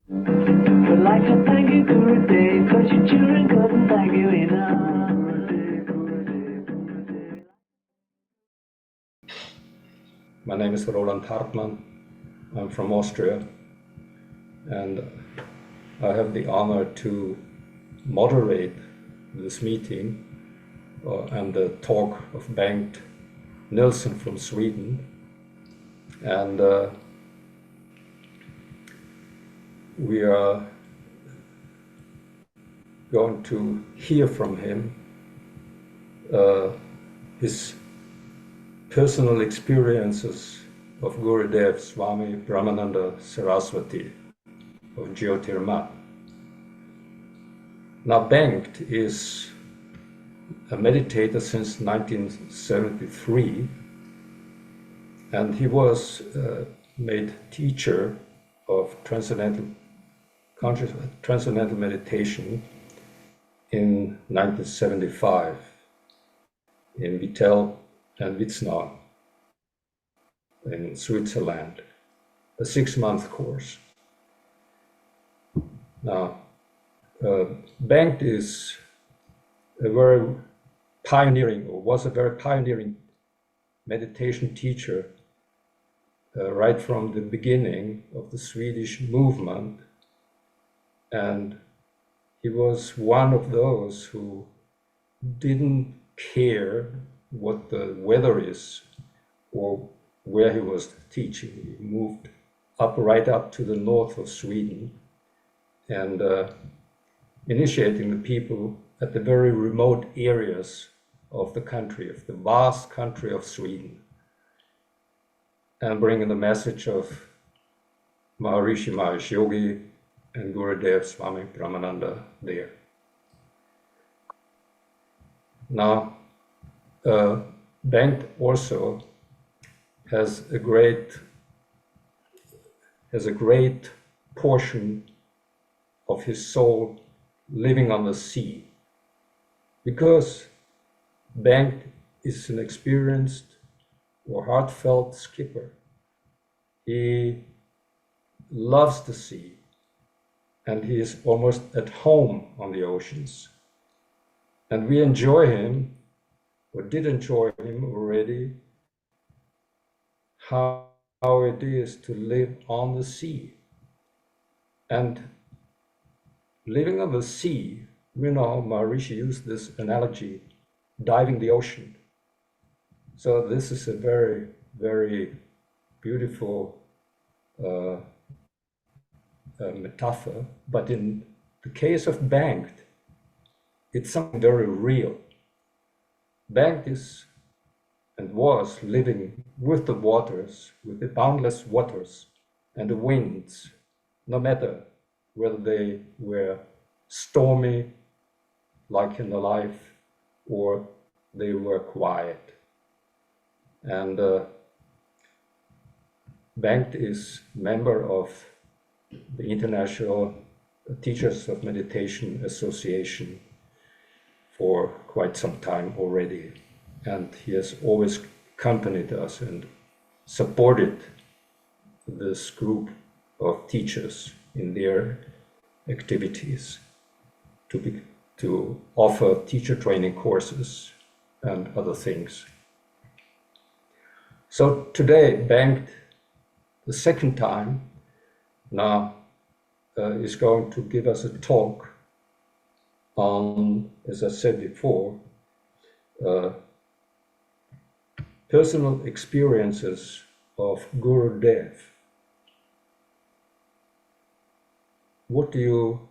Would like to thank you, Gurudev, 'cause your children couldn't thank you enough. My name is Roland Hartmann. I'm from Austria, and I have the honor to moderate this meeting and the talk of Bengt Nilsson from Sweden. And we are going to hear from him his personal experiences of Gurudev Swami Brahmananda Saraswati of Jyotirmat. Now, Bengt is a meditator since 1973, and he was made teacher of transcendental meditation in 1975 in Vittel and Witznau in Switzerland, a 6-month course. Now, Bengt is a very pioneering, or was a very pioneering meditation teacher right from the beginning of the Swedish movement. And he was one of those who didn't care what the weather is or where he was teaching. He moved right up to the north of Sweden and initiating the people at the very remote areas of the country, of the vast country of Sweden, and bringing the message of Maharishi Mahesh Yogi and Gurudev Swami Brahmananda there. Now, Bengt also has a great portion of his soul living on the sea, because Bengt is an experienced or heartfelt skipper. He loves the sea, and he is almost at home on the oceans. And we enjoy him, or did enjoy him already, how it is to live on the sea. And living on the sea, Maharishi used this analogy, diving the ocean. So this is a very, very beautiful metaphor. But in the case of Bengt, it's something very real. Bengt is and was living with the waters, with the boundless waters and the winds, no matter whether they were stormy, like in the life, or they were quiet. And Bengt is member of the International Teachers of Meditation Association for quite some time already. And he has always accompanied us and supported this group of teachers in their activities to offer teacher training courses and other things. So today, Bengt, the second time now, is going to give us a talk on, as I said before, personal experiences of Gurudev. What can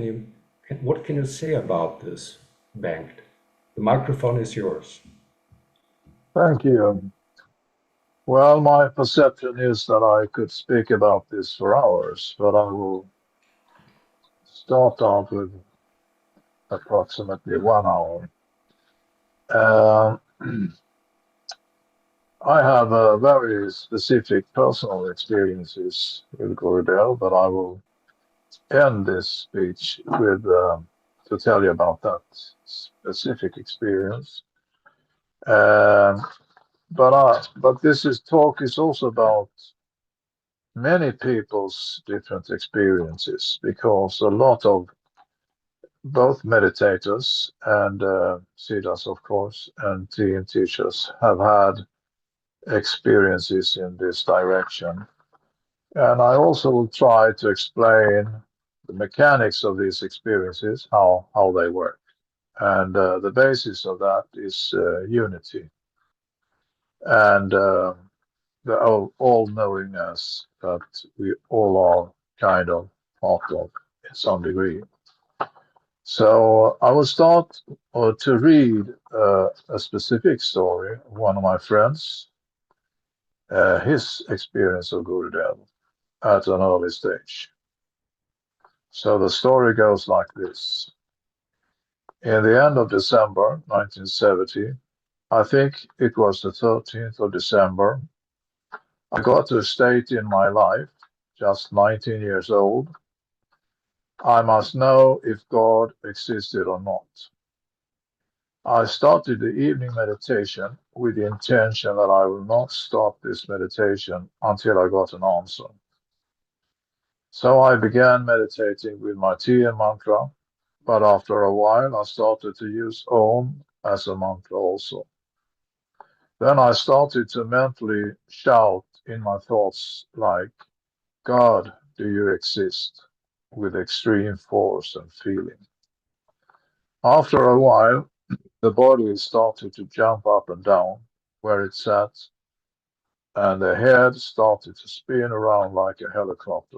you say about this, Bengt? The microphone is yours. Thank you. Well, my perception is that I could speak about this for hours, but I will start out with approximately 1 hour. I have very specific personal experiences with Gurudev, but I will end this speech with to tell you about that specific experience. But this talk is also about many people's different experiences because a lot of both meditators and siddhas, of course, and team teachers have had experiences in this direction. And I also will try to explain the mechanics of these experiences, how they work. And the basis of that is unity and the all knowingness that we all are kind of part of in some degree. So I will start to read a specific story of one of my friends, his experience of Gurudev at an early stage. So the story goes like this. In the end of December 1970, I think it was the 13th of December, I got to a state in my life, just 19 years old. I must know if God existed or not. I started the evening meditation with the intention that I will not stop this meditation until I got an answer. So I began meditating with my TM mantra, but after a while I started to use Om as a mantra also. Then I started to mentally shout in my thoughts like, God, do you exist? With extreme force and feeling. After a while, the body started to jump up and down where it sat, and the head started to spin around like a helicopter.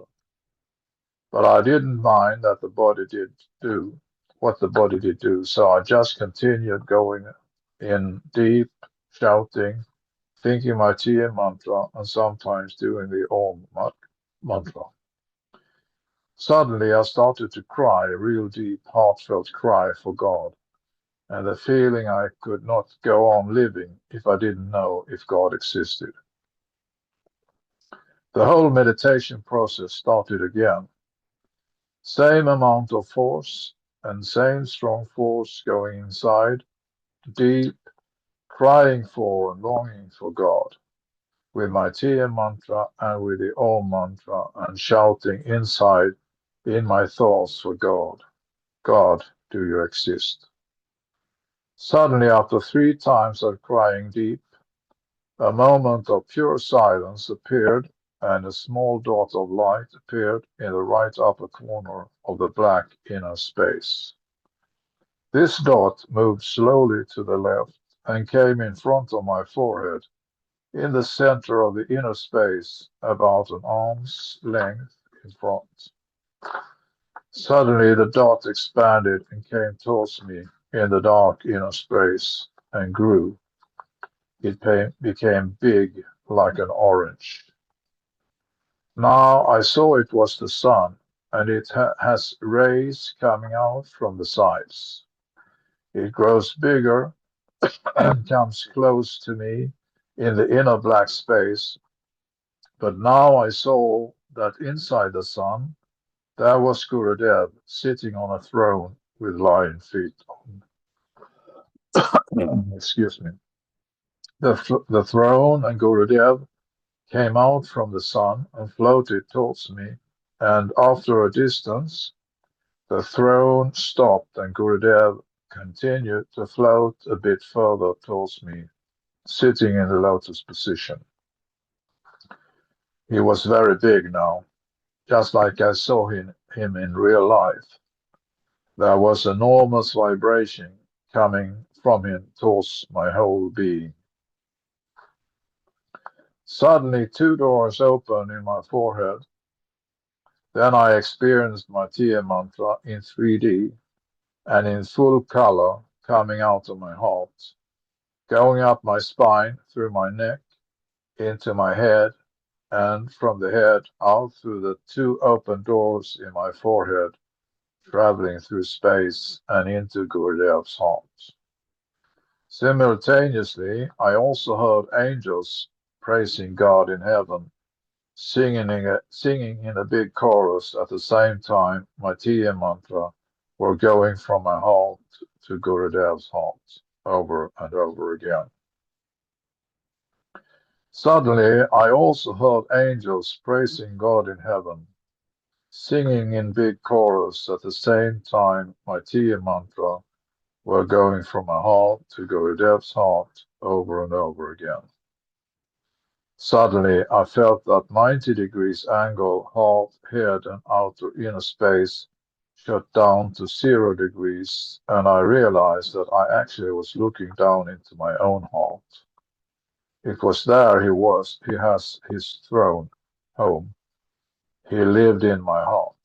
But I didn't mind that the body did do what the body did do, so I just continued going in deep, shouting, thinking my TM mantra, and sometimes doing the Om mantra. Suddenly, I started to cry, a real deep, heartfelt cry for God, and the feeling I could not go on living if I didn't know if God existed. The whole meditation process started again. Same amount of force and same strong force going inside, deep, crying for and longing for God, with my TM mantra and with the Om mantra, and shouting inside in my thoughts for God. God, do you exist? Suddenly, after 3 times of crying deep, a moment of pure silence appeared, and a small dot of light appeared in the right upper corner of the black inner space. This dot moved slowly to the left and came in front of my forehead, in the center of the inner space, about an arm's length in front. Suddenly, the dot expanded and came towards me in the dark inner space and grew. It became big like an orange. Now I saw it was the sun, and it has rays coming out from the sides. It grows bigger and comes close to me in the inner black space. But now I saw that inside the sun, there was Gurudev sitting on a throne with lion feet on. Excuse me. The throne and Gurudev came out from the sun and floated towards me, and after a distance, the throne stopped and Gurudev continued to float a bit further towards me, sitting in the lotus position. He was very big now, just like I saw him in real life. There was enormous vibration coming from him towards my whole being. Suddenly, 2 doors opened in my forehead. Then I experienced my TM mantra in 3D and in full color coming out of my heart, going up my spine, through my neck, into my head, and from the head out through the 2 open doors in my forehead, traveling through space and into Gurudev's heart. Simultaneously, I also heard angels praising God in heaven, singing in a big chorus at the same time my TM mantra were going from my heart to Gurudev's heart over and over again. Suddenly, I also heard angels praising God in heaven, singing in big chorus at the same time my Tia mantra were going from my heart to Gurudev's heart over and over again. Suddenly, I felt that 90 degrees angle, heart, head, and outer inner space shut down to 0 degrees, and I realized that I actually was looking down into my own heart. It was there he was. He has his throne, home. He lived in my heart.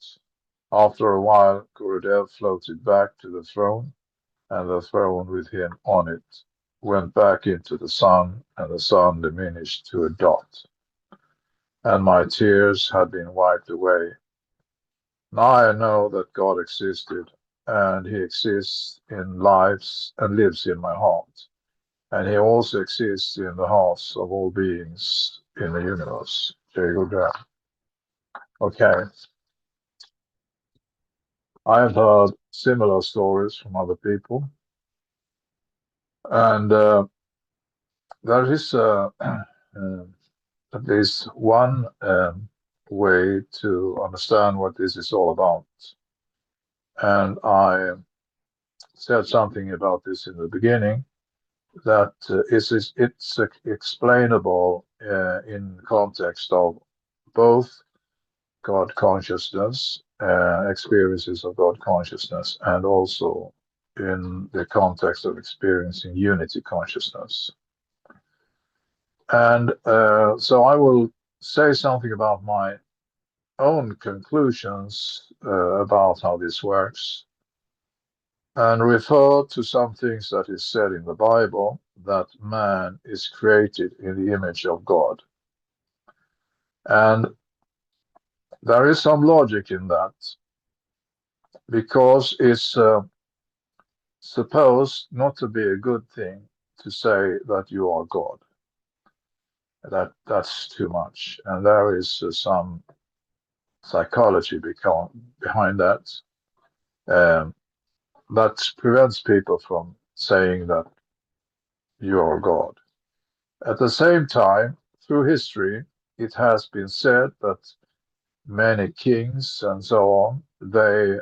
After a while, Gurudev floated back to the throne, and the throne with him on it went back into the sun, and the sun diminished to a dot, and my tears had been wiped away. Now I know that God existed, and He exists in lives and lives in my heart, and He also exists in the hearts of all beings in the universe. Jai Gurudev. Okay, I have heard similar stories from other people, and there is at least one way to understand what this is all about. And I said something about this in the beginning, that it's explainable in context of both God consciousness, experiences of God consciousness, and also in the context of experiencing unity consciousness. And so I will say something about my own conclusions about how this works, and refer to some things that is said in the Bible, that man is created in the image of God. And there is some logic in that, because it's supposed not to be a good thing to say that you are God. That's too much. And there is some psychology behind that. Um, that prevents people from saying that you are God. At the same time, through history, it has been said that many kings and so on, they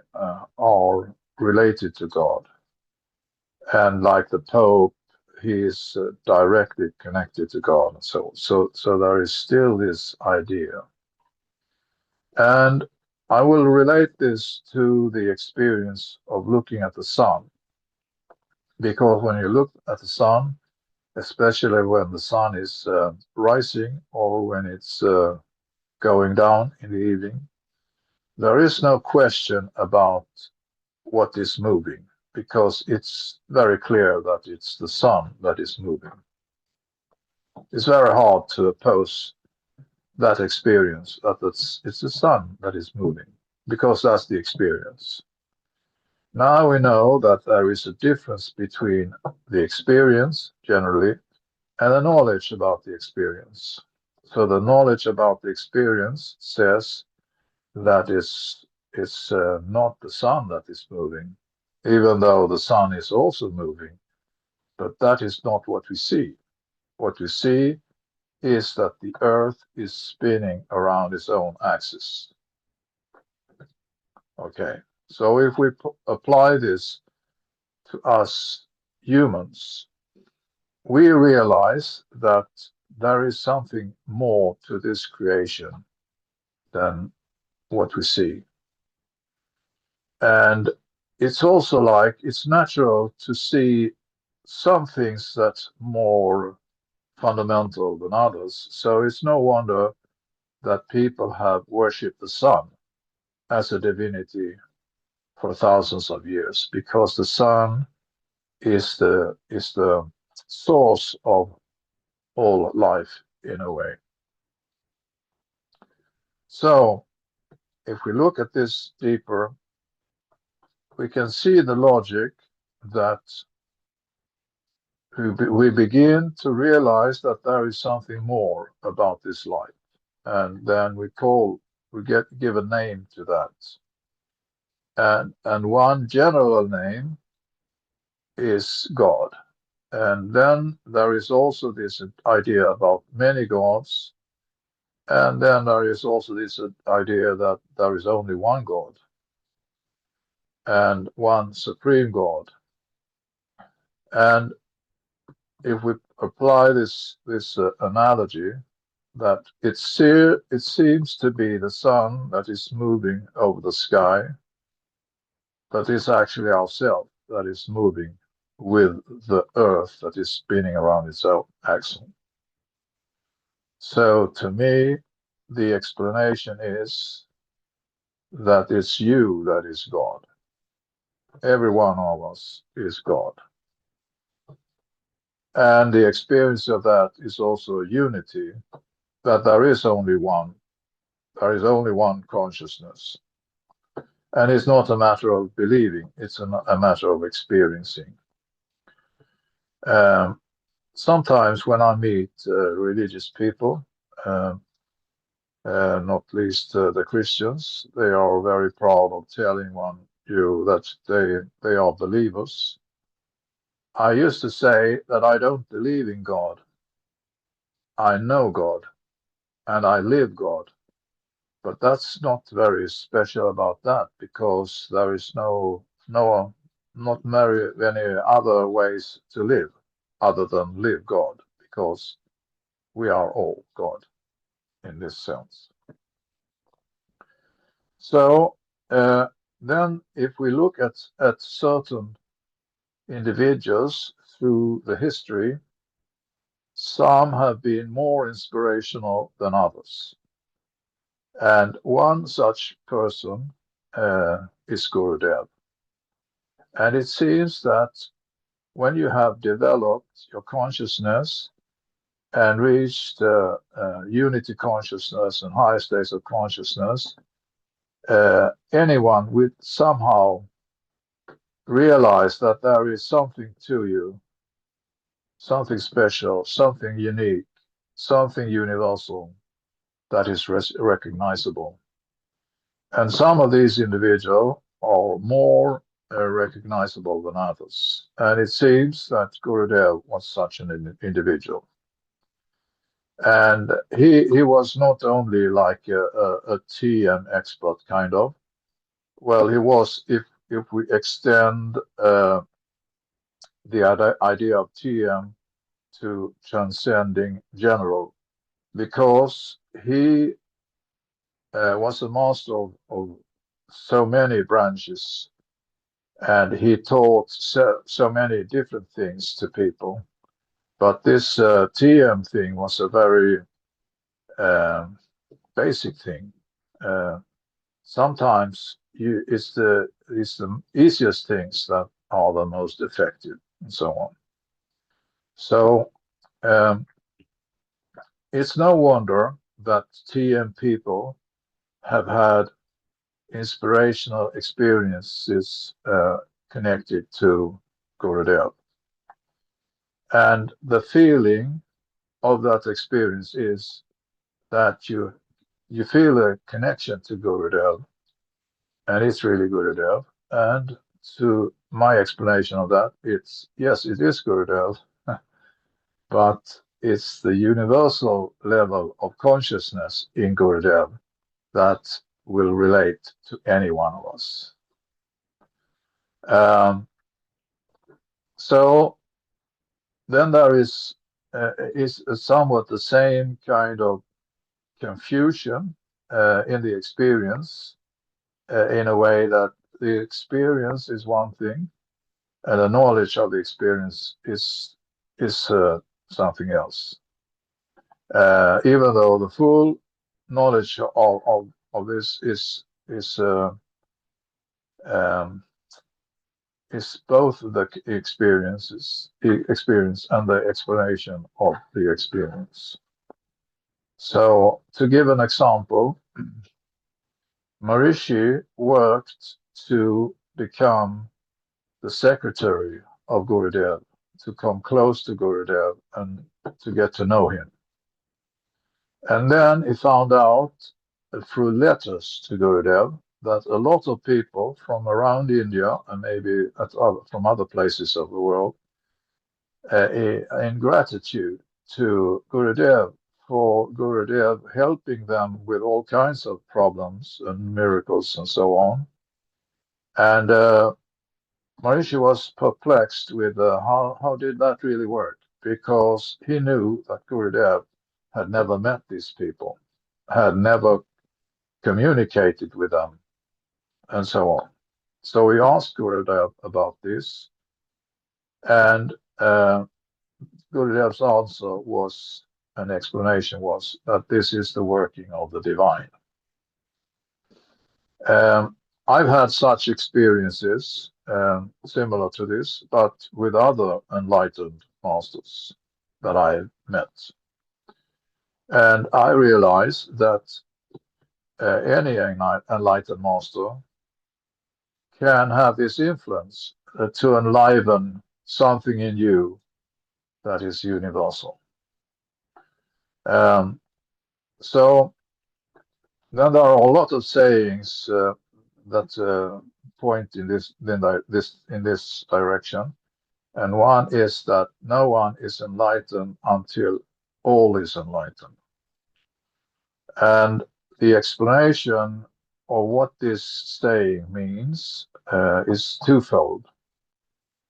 are related to God. And like the Pope, he is directly connected to God. So there is still this idea. And I will relate this to the experience of looking at the sun. Because when you look at the sun, especially when the sun is rising or when it's going down in the evening, there is no question about what is moving, because it's very clear that it's the sun that is moving. It's very hard to oppose that experience, that it's the sun that is moving, because that's the experience. Now we know that there is a difference between the experience generally and the knowledge about the experience. So the knowledge about the experience says that it's not the sun that is moving, even though the sun is also moving. But that is not what we see. What we see is that the earth is spinning around its own axis. Okay, so if we apply this to us humans, we realize that there is something more to this creation than what we see. And it's also like it's natural to see some things that's more fundamental than others. So it's no wonder that people have worshipped the sun as a divinity for thousands of years, because the sun is the source of all life in a way. So if we look at this deeper, we can see the logic that we begin to realize that there is something more about this life, and then give a name to that, and one general name is God. And then there is also this idea about many gods. And then there is also this idea that there is only one God and one supreme God. And if we apply this analogy, that it seems to be the sun that is moving over the sky, but it's actually ourselves that is moving with the earth that is spinning around its own axle. So to me, the explanation is that it's you that is God. Every one of us is God. And the experience of that is also unity, that there is only one consciousness. And it's not a matter of believing, it's a matter of experiencing. Um, Sometimes when I meet religious people, um, not least the Christians, they are very proud of telling you that they are believers. I used to say that I don't believe in God. I know God and I live God. But that's not very special about that because there is not many other ways to live other than live God, because we are all God in this sense. So then if we look at certain individuals through the history, some have been more inspirational than others. And one such person is Gurudev. And it seems that when you have developed your consciousness and reached unity consciousness and higher states of consciousness, anyone would somehow realize that there is something to you, something special, something unique, something universal that is recognizable. And some of these individuals are more recognizable than others. And it seems that Gurudev was such an individual. And he was not only like a TM expert, kind of. Well, he was, if we extend the idea of TM to transcending general, because he was a master of so many branches, and he taught so many different things to people. But this TM thing was a very basic thing. Uh, Sometimes it's the easiest things that are the most effective, and so on. So um, it's no wonder that TM people have had inspirational experiences connected to Gurudev. And the feeling of that experience is that you feel a connection to Gurudev, and it's really Gurudev. And to my explanation of that, it's yes, it is Gurudev, but it's the universal level of consciousness in Gurudev that will relate to any one of us. Um, so then there is somewhat the same kind of confusion in the experience, in a way that the experience is one thing, and the knowledge of the experience is something else. Even though the full knowledge of this um, is both the experience and the explanation of the experience. So to give an example, Maharishi worked to become the secretary of Gurudev, to come close to Gurudev and to get to know him. And then he found out through letters to Gurudev that a lot of people from around India and maybe from other places of the world in gratitude to Gurudev for Gurudev helping them with all kinds of problems and miracles and so on. And Maharishi was perplexed with how did that really work? Because he knew that Gurudev had never met these people, had never communicated with them, and so on. So he asked Gurudev about this, and Gurudev's answer was, an explanation was, that this is the working of the divine. I've had such experiences similar to this, but with other enlightened masters that I met. And I realized that any enlightened master can have this influence to enliven something in you that is universal. So then there are a lot of sayings that point in this direction, and one is that no one is enlightened until all is enlightened. And the explanation of what this saying means is twofold.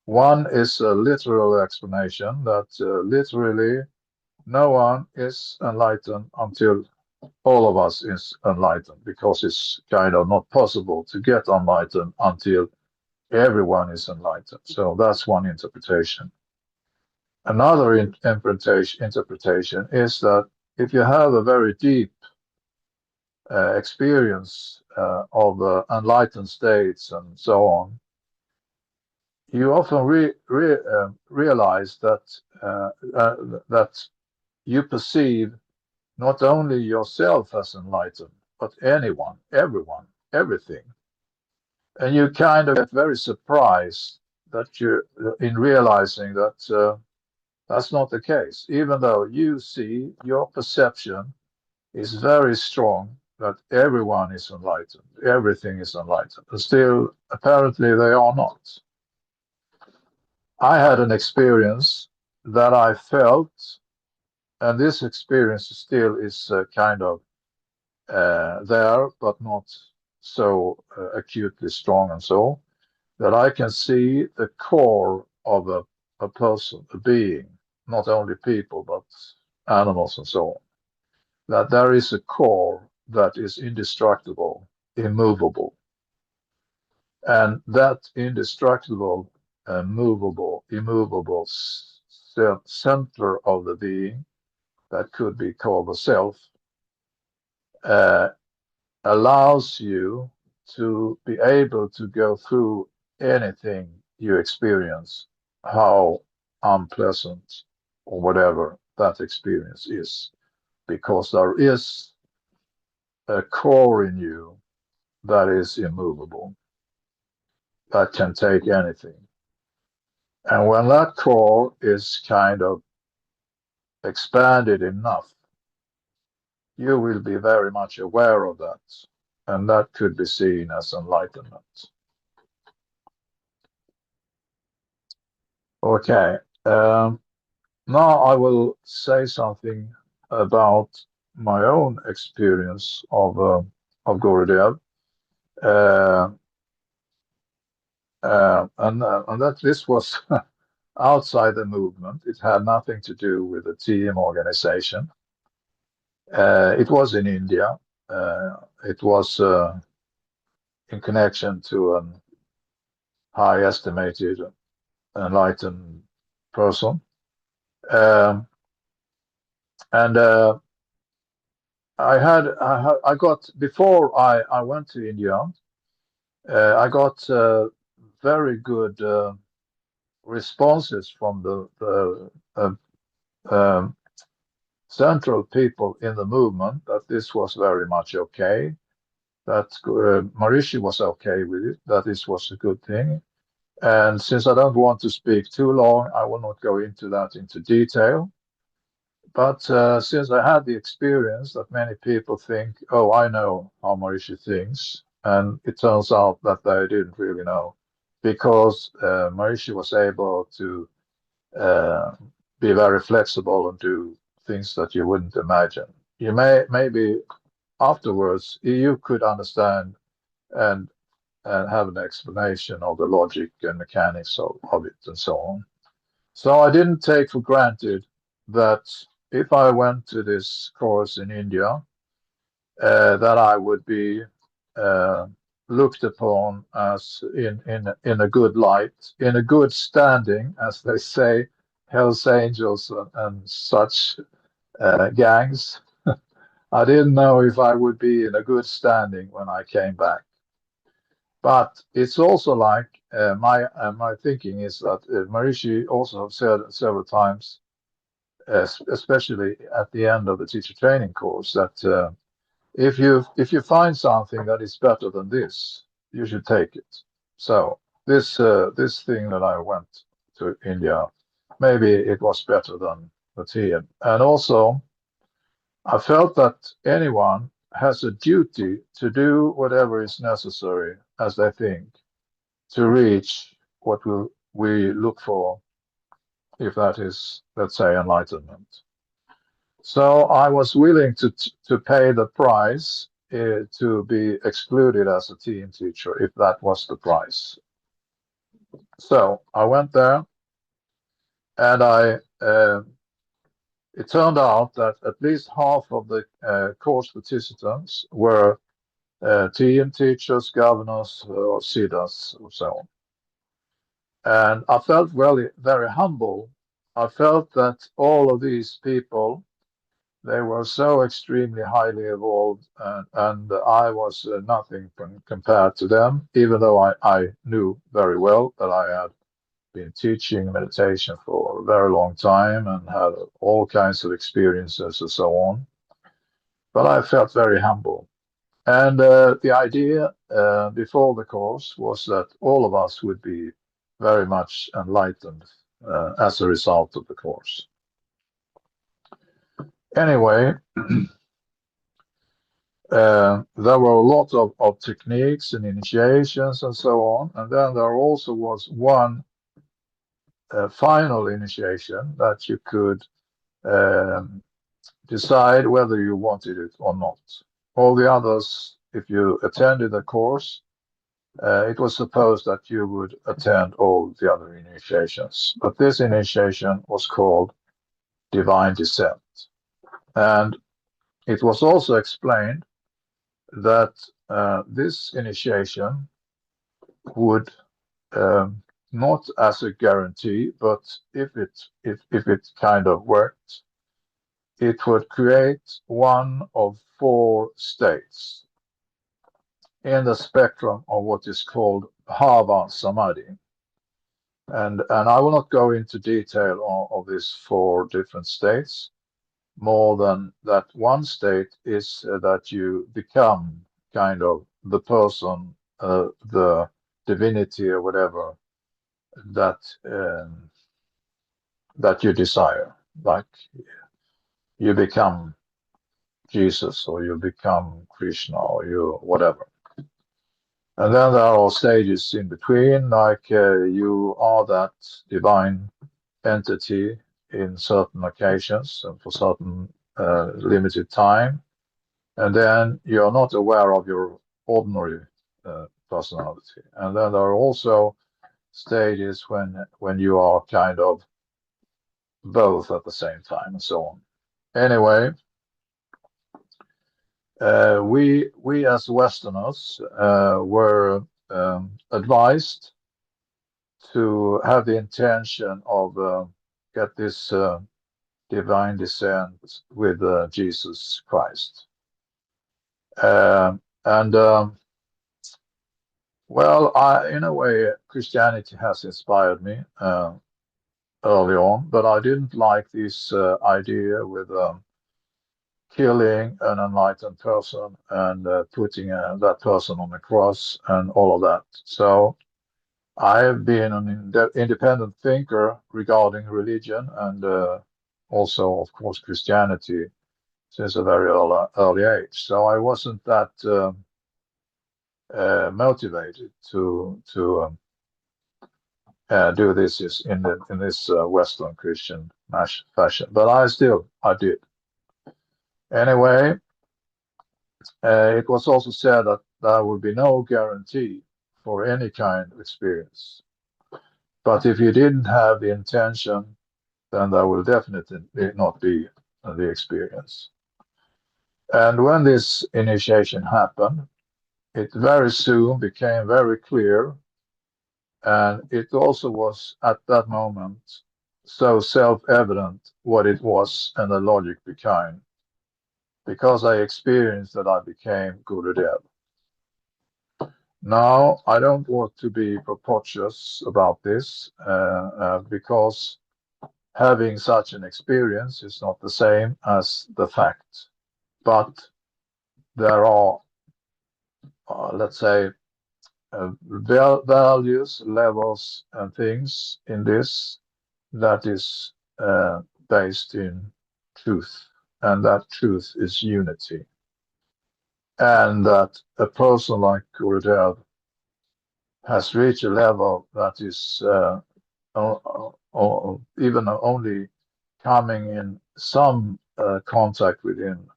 One is a literal explanation that literally no one is enlightened until all of us is enlightened, because it's kind of not possible to get enlightened until everyone is enlightened. So that's one interpretation. Another interpretation is that if you have a very deep experience of enlightened states and so on, you often realize that you perceive not only yourself as enlightened, but anyone, everyone, everything. And you kind of get very surprised that you're in realizing that that's not the case, even though you see your perception is very strong that everyone is enlightened, everything is enlightened, but still, apparently, they are not. I had an experience that I felt, and this experience still is kind of there, but not so acutely strong and so, that I can see the core of a person, a being, not only people, but animals and so on. That there is a core that is indestructible, immovable. And that indestructible, immovable center of the being, that could be called the self, allows you to be able to go through anything you experience, how unpleasant or whatever that experience is, because there is a core in you that is immovable, that can take anything. And when that core is kind of expanded enough, you will be very much aware of that. And that could be seen as enlightenment. Okay. Now I will say something about my own experience of Gurudev. And that this was outside the movement. It had nothing to do with the team organization. It was in India. It was in connection to a high estimated enlightened person. And I got, before I went to India, I got very good responses from the central people in the movement, that this was very much okay, that Maharishi was okay with it, that this was a good thing. And since I don't want to speak too long, I will not go into that into detail. But since I had the experience that many people think, oh, I know how Maharishi thinks, and it turns out that they didn't really know, because Maharishi was able to be very flexible and do things that you wouldn't imagine. You maybe afterwards you could understand and have an explanation of the logic and mechanics of it and so on. So I didn't take for granted that if I went to this course in India, that I would be uh, looked upon as in a good light, in a good standing, as they say, Hells Angels and such gangs. I didn't know if I would be in a good standing when I came back. But it's also like my thinking is that Marishi also said several times, especially at the end of the teacher training course, that if you find something that is better than this, you should take it. So this thing that I went to India, maybe it was better than the tea. And also, I felt that anyone has a duty to do whatever is necessary as they think to reach what we look for, if that is, let's say, enlightenment. So I was willing to pay the price to be excluded as a team teacher if that was the price. So I went there, and it turned out that at least half of the course participants were team teachers, governors, or siddhas, or so on. And I felt really very humble. I felt that all of these people, they were so extremely highly evolved, and I was nothing compared to them, even though I knew very well that I had been teaching meditation for a very long time and had all kinds of experiences and so on. But I felt very humble. And the idea before the course was that all of us would be very much enlightened as a result of the course. Anyway, there were a lot of techniques and initiations and so on. And then there also was one final initiation that you could um, decide whether you wanted it or not. All the others, if you attended the course, it was supposed that you would attend all the other initiations. But this initiation was called Divine Descent. And it was also explained that this initiation would not as a guarantee, but if it kind of worked, it would create one of four states in the spectrum of what is called Bhava Samadhi. And I will not go into detail of these four different states, more than that one state is that you become kind of the person, the divinity or whatever that that you desire. Like you become Jesus or you become Krishna or you whatever. And then there are stages in between, like you are that divine entity in certain occasions and for certain limited time. And then you're not aware of your ordinary personality. And then there are also stages when you are kind of both at the same time and so on. Anyway, we as Westerners were advised to have the intention of get this divine descent with Jesus Christ. And well, in a way, Christianity has inspired me early on, but I didn't like this idea with killing an enlightened person and putting that person on the cross and all of that. So I have been an independent thinker regarding religion and also, of course, Christianity since a very early age. So I wasn't that motivated to do this is in this Western Christian fashion, but I did anyway. It was also said that there would be no guarantee for any kind of experience, but if you didn't have the intention, then there will definitely not be the experience. And when this initiation happened, it very soon became very clear, and it also was at that moment so self-evident what it was and the logic behind, because I experienced that I became Gurudev. Now, I don't want to be preposterous about this, because having such an experience is not the same as the fact. But there are, let's say, values, levels, and things in this that is based in truth, and that truth is unity. And that a person like Gurudev has reached a level that is even only coming in some contact with him,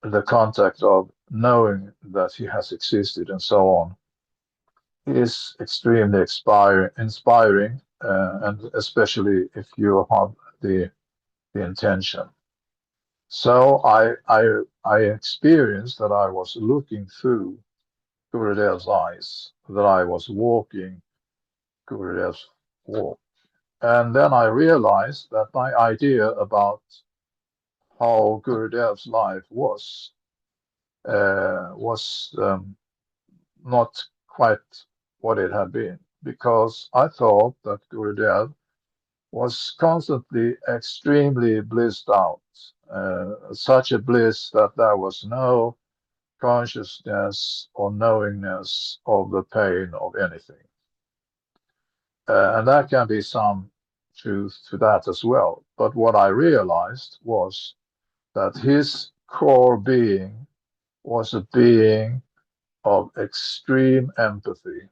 the contact of knowing that he has existed and so on, is extremely inspiring, and especially if you have the intention. So I experienced that I was looking through Gurudev's eyes, that I was walking Gurudev's walk. And then I realized that my idea about how Gurudev's life was not quite what it had been, because I thought that Gurudev was constantly extremely blissed out, such a bliss that there was no consciousness or knowingness of the pain of anything. And there can be some truth to that as well. But what I realized was that his core being was a being of extreme empathy,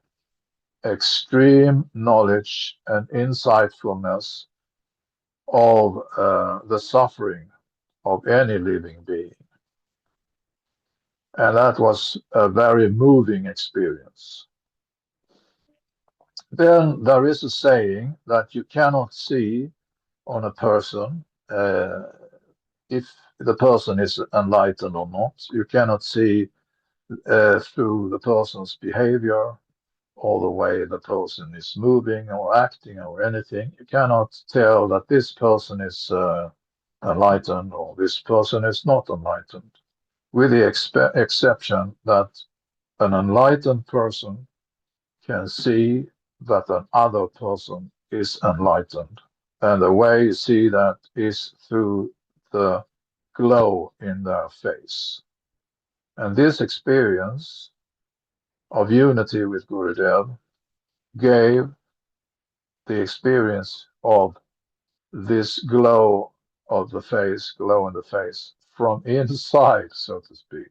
extreme knowledge, and insightfulness of the suffering of any living being. And that was a very moving experience. Then there is a saying that you cannot see on a person if the person is enlightened or not. You cannot see through the person's behavior or the way the person is moving or acting or anything. You cannot tell that this person is enlightened or this person is not enlightened, with the exception that an enlightened person can see that another person is enlightened. And the way you see that is through the glow in their face. And this experience of unity with Gurudev gave the experience of this glow of the face, glow in the face, from inside, so to speak.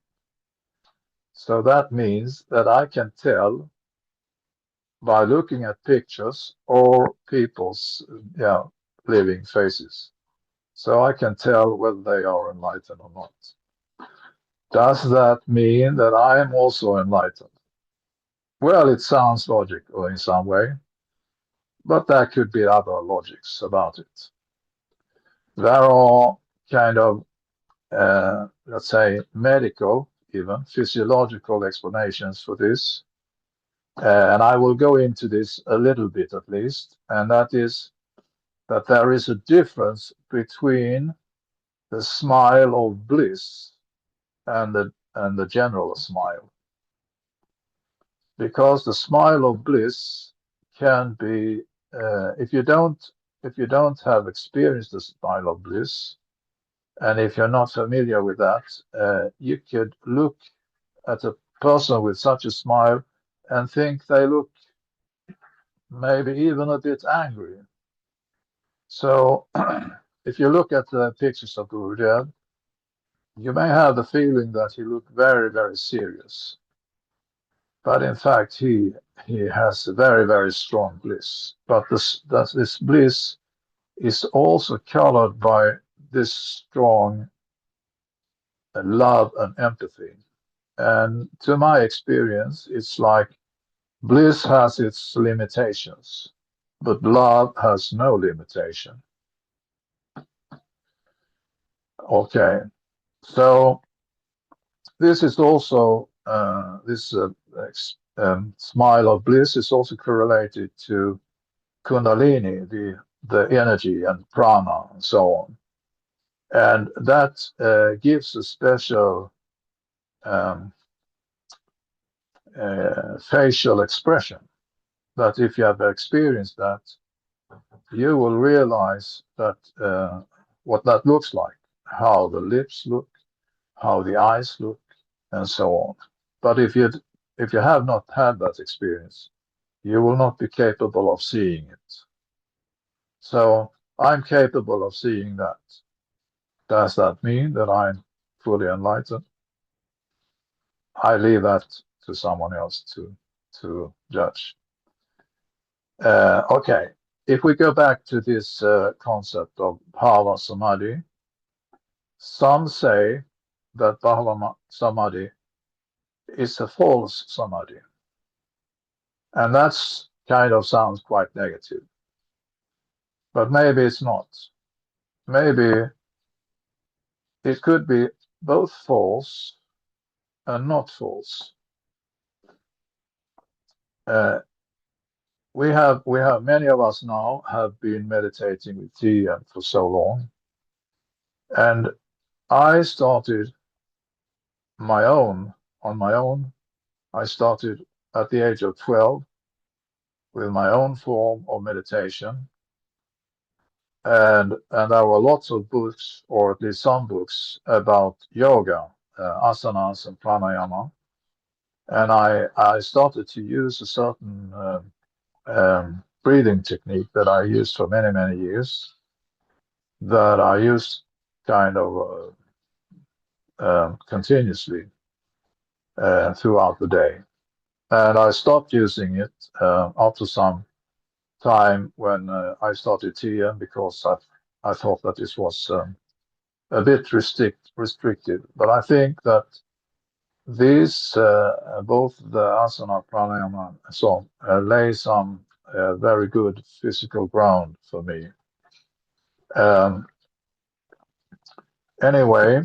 So that means that I can tell by looking at pictures or people's living faces. So I can tell whether they are enlightened or not. Does that mean that I am also enlightened? Well, it sounds logical in some way, but there could be other logics about it. There are kind of, let's say, medical, even physiological explanations for this. And I will go into this a little bit at least, and that is that there is a difference between the smile of bliss and the general smile. Because the smile of bliss can be, if you don't have experienced the smile of bliss, and if you're not familiar with that, you could look at a person with such a smile and think they look maybe even a bit angry. So if you look at the pictures of Gurudev, you may have the feeling that he looked very, very serious. but in fact he has a very, very strong bliss. But this bliss is also colored by this strong love and empathy. And to my experience, it's like bliss has its limitations, but love has no limitation. Okay, so this is also this smile of bliss is also correlated to Kundalini, the energy and prana and so on, and that gives a special um, facial expression. That if you have experienced that, you will realize that what that looks like, how the lips look, how the eyes look, and so on. But if you have not had that experience, you will not be capable of seeing it. So I'm capable of seeing that. Does that mean that I'm fully enlightened? I leave that to someone else to judge. Okay, if we go back to this concept of bhava samadhi, some say that bhava samadhi is a false samadhi, and that's kind of sounds quite negative. But maybe it's not. Maybe it could be both false and not false. Uh, we have many of us now have been meditating with TM for so long, and I started my own on my own. I started at the age of 12 with my own form of meditation, and there were lots of books, or at least some books, about yoga, asanas and pranayama, and I started to use a certain breathing technique that I used for many, many years, that I used kind of continuously throughout the day. And I stopped using it after some time when I started TM, because I thought that this was a bit restricted. But I think that these, both the asana, pranayama, and so on, lay some very good physical ground for me. Anyway,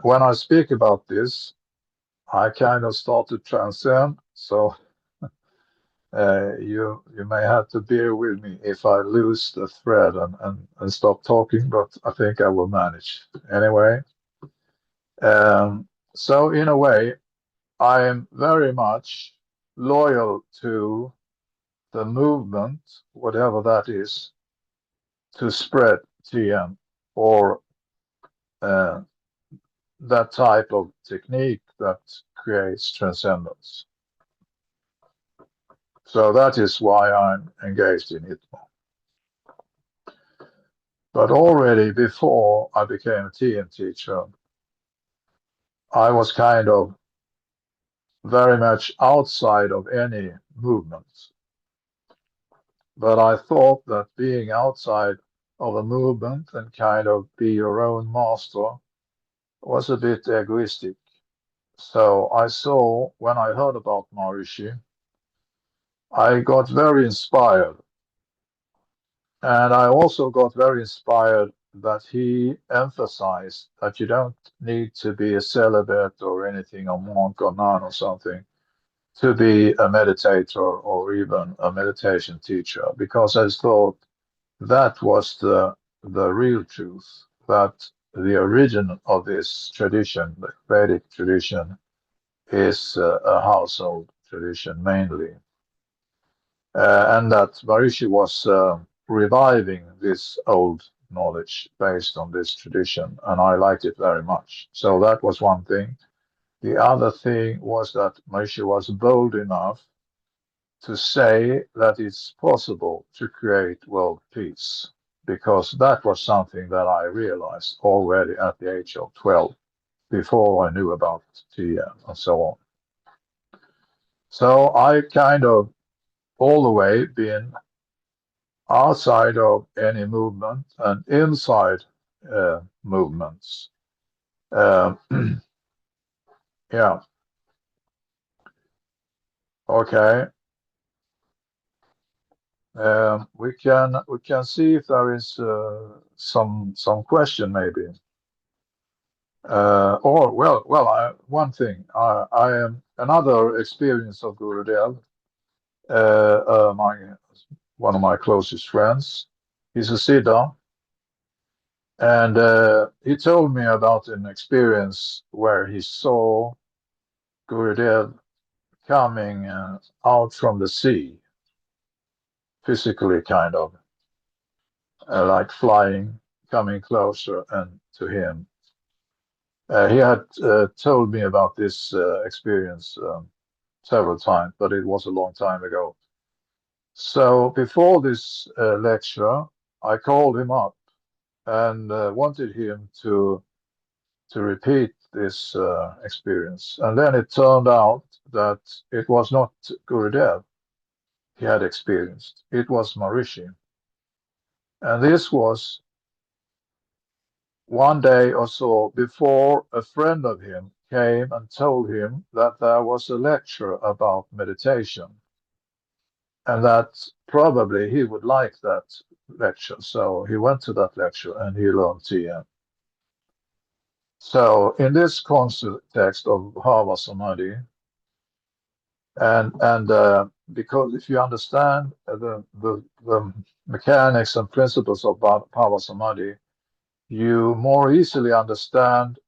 when I speak about this, I kind of start to transcend. So you may have to bear with me if I lose the thread and stop talking, but I think I will manage. Anyway, so in a way, I am very much loyal to the movement, whatever that is, to spread TM, or that type of technique that creates transcendence. So that is why I'm engaged in it. But already before I became a TM teacher, I was kind of very much outside of any movement. But I thought that being outside of a movement and kind of be your own master was a bit egoistic. So I saw, when I heard about Maharishi, I got very inspired. And I also got very inspired that he emphasized that you don't need to be a celibate or anything, a monk or nun or something, to be a meditator or even a meditation teacher, because I thought that was the real truth, that the origin of this tradition, the Vedic tradition, is a household tradition mainly, and that Maharishi was reviving this old knowledge based on this tradition, and I liked it very much. So that was one thing. The other thing was that Maharishi was bold enough to say that it's possible to create world peace, because that was something that I realized already at the age of 12, before I knew about TM and so on. So I kind of all the way been outside of any movement and inside movements. Um, yeah. Okay. We can see if there is some question maybe. Or one thing. I am another experience of Gurudev. My one of my closest friends. He's a Siddha, and he told me about an experience where he saw Gurudev coming out from the sea, physically kind of like flying, coming closer and to him. He had told me about this experience several times, but it was a long time ago. So before this lecture, I called him up and wanted him to repeat this experience. And then it turned out that it was not Gurudev he had experienced, it was Maharishi. And this was one day or so before a friend of him came and told him that there was a lecture about meditation and that probably he would like that lecture. So he went to that lecture and he learned TM. So in this context of Bhava Samadhi, and because if you understand the mechanics and principles of Bhava Samadhi, you more easily understand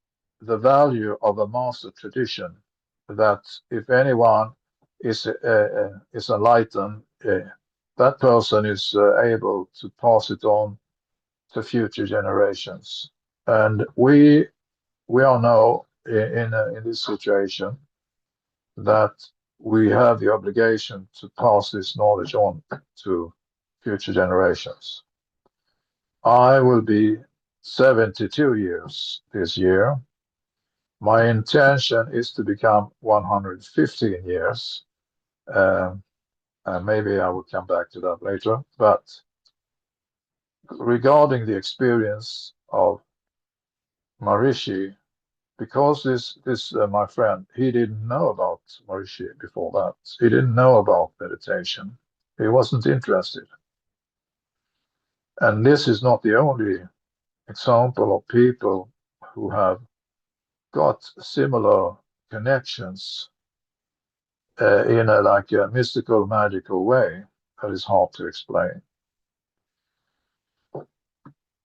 the value of a master tradition. That if anyone is enlightened, that person is able to pass it on to future generations. And we are now in this situation that we have the obligation to pass this knowledge on to future generations. I will be 72 years this year. My intention is to become 115 years. Maybe I will come back to that later. But regarding the experience of Maharishi, because this my friend, he didn't know about Maharishi before that. He didn't know about meditation. He wasn't interested. And this is not the only example of people who have got similar connections in a like a mystical, magical way that is hard to explain.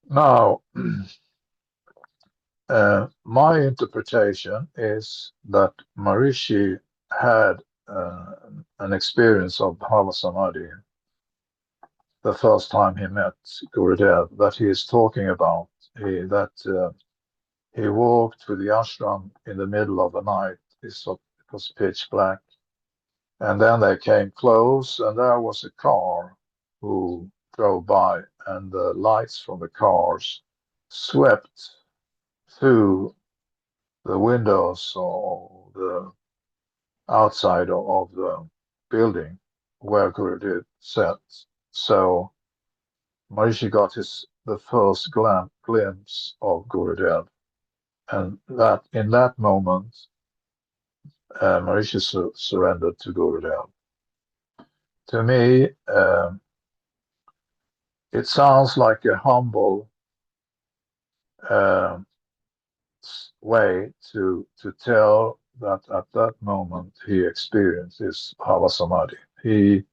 Now, my interpretation is that Maharishi had an experience of Bhava Samadhi the first time he met Gurudev that he is talking about. He walked to the ashram in the middle of the night. It was pitch black. And then they came close, and there was a car who drove by, and the lights from the cars swept through the windows or the outside of the building where Gurudev sat. So Maharishi got the first glimpse of Gurudev, and that in that moment, Maharishi surrendered to Gurudev. To me, it sounds like a humble uh, way to tell that at that moment he experienced his Bhava Samadhi. He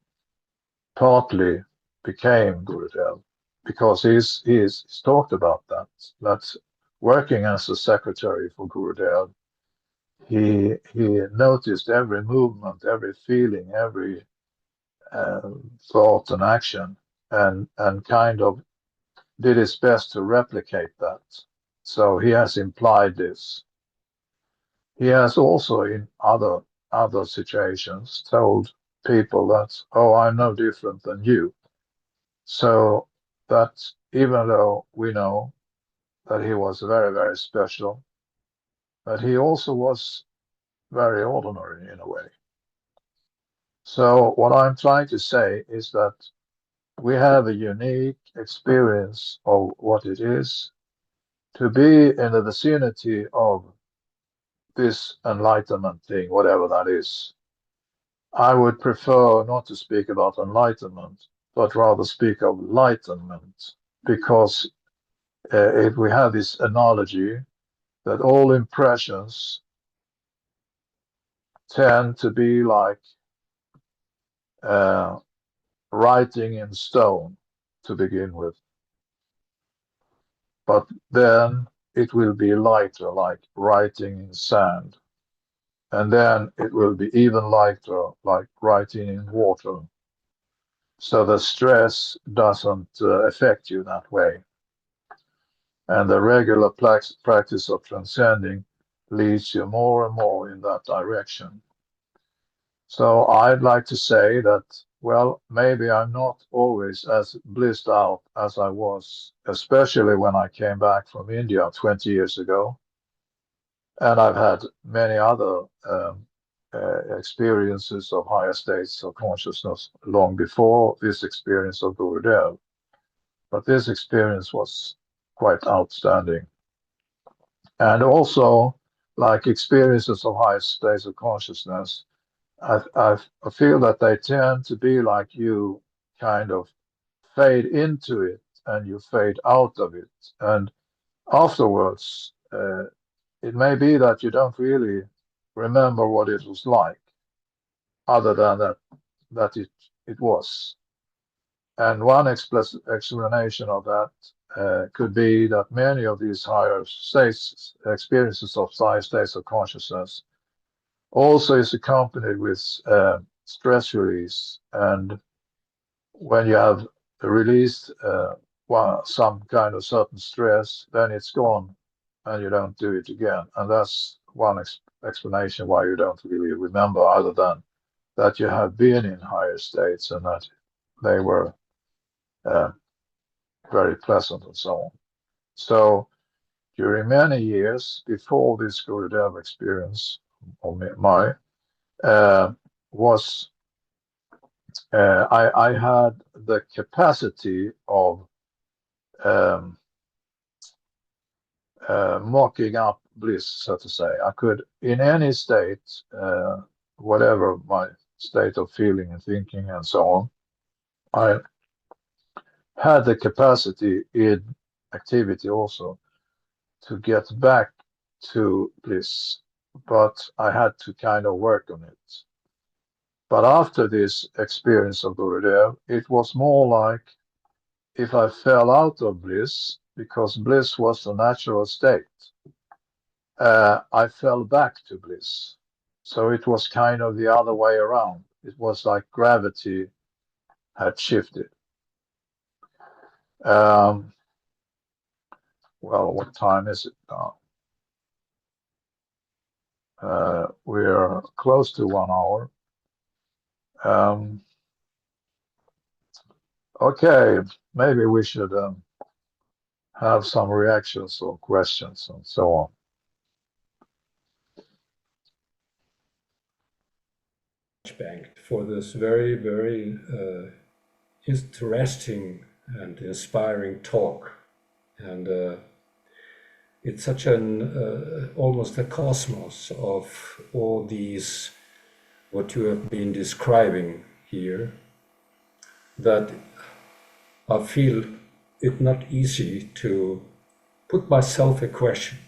partly became Gurudev because he's talked about that. That's working as a secretary for Gurudev. He noticed every movement, every feeling, every thought and action, and kind of did his best to replicate that. So he has implied this. He has also in other situations told people that, oh, I'm no different than you. So that even though we know that he was very, very special, that he also was very ordinary in a way. So what I'm trying to say is that we have a unique experience of what it is to be in the vicinity of this enlightenment thing, whatever that is. I would prefer not to speak about enlightenment, but rather speak of lightenment, because if we have this analogy that all impressions tend to be like uh, writing in stone to begin with, but then it will be lighter, like writing in sand, and then it will be even lighter, like writing in water. So the stress doesn't affect you that way. And the regular practice of transcending leads you more and more in that direction. So I'd like to say that, well, maybe I'm not always as blissed out as I was, especially when I came back from India 20 years ago. And I've had many other experiences of higher states of consciousness long before this experience of Gurudev. But this experience was quite outstanding. And also, like experiences of higher states of consciousness, I feel that they tend to be like you kind of fade into it and you fade out of it. And afterwards, it may be that you don't really remember what it was like, other than that it was. And one explanation of that could be that many of these higher states, experiences of higher states of consciousness, also is accompanied with stress release. And when you have released some kind of certain stress, then it's gone and you don't do it again. And that's one explanation why you don't really remember, other than that you have been in higher states and that they were uh, very pleasant and so on. So during many years before this Gurudev experience of my was I had the capacity of um, mocking up bliss, so to say. I could, in any state, whatever my state of feeling and thinking and so on, I had the capacity in activity also to get back to bliss, but I had to kind of work on it. But after this experience of Gurudev, it was more like if I fell out of bliss, because bliss was the natural state, I fell back to bliss. So it was kind of the other way around. It was like gravity had shifted. Um, well, what time is it now? We're close to 1 hour. Okay, maybe we should have some reactions or questions and so on. Bengt, for this very, very interesting and inspiring talk. And it's such an almost a cosmos of all these, what you have been describing here, that I feel it not easy to put myself a question.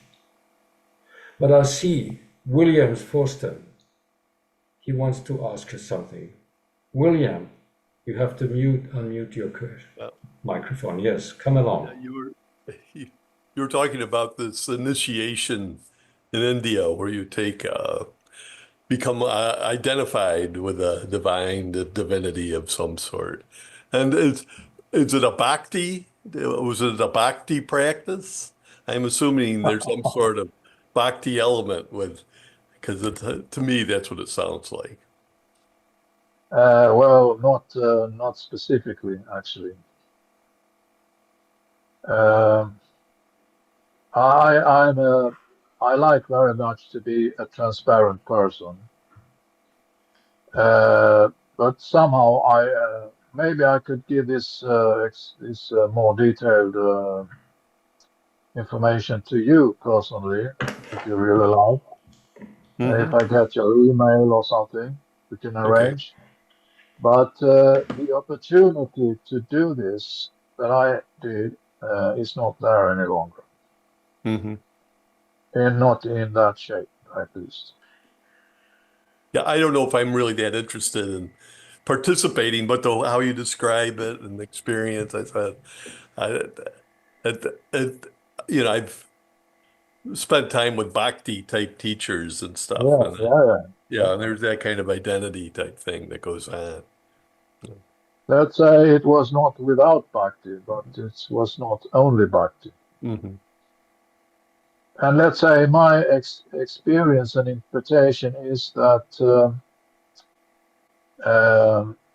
But I see William Forster, he wants to ask you something. William, you have to unmute your microphone. Yes, come along. You were talking about this initiation in India where you become identified with a divine divinity of some sort. And is it a bhakti? Was it a bhakti practice? I'm assuming there's some sort of bhakti element because to me, that's what it sounds like. Well, not specifically, actually. Um, I like very much to be a transparent person. but somehow maybe I could give this more detailed information to you personally, if you really like. If Hmm. I get your email or something, we can Okay. arrange. But the opportunity to do this that I did is not there any longer, Hmm. and not in that shape, at least. Yeah, I don't know if I'm really that interested in participating, but how you describe it and the experience, I thought, I, it, I've spent time with bhakti type teachers and stuff, Yeah, and yeah, yeah. yeah, and there's that kind of identity type thing that goes on. Let's say it was not without bhakti, but it was not only bhakti. Hmm. And let's say my experience and interpretation is that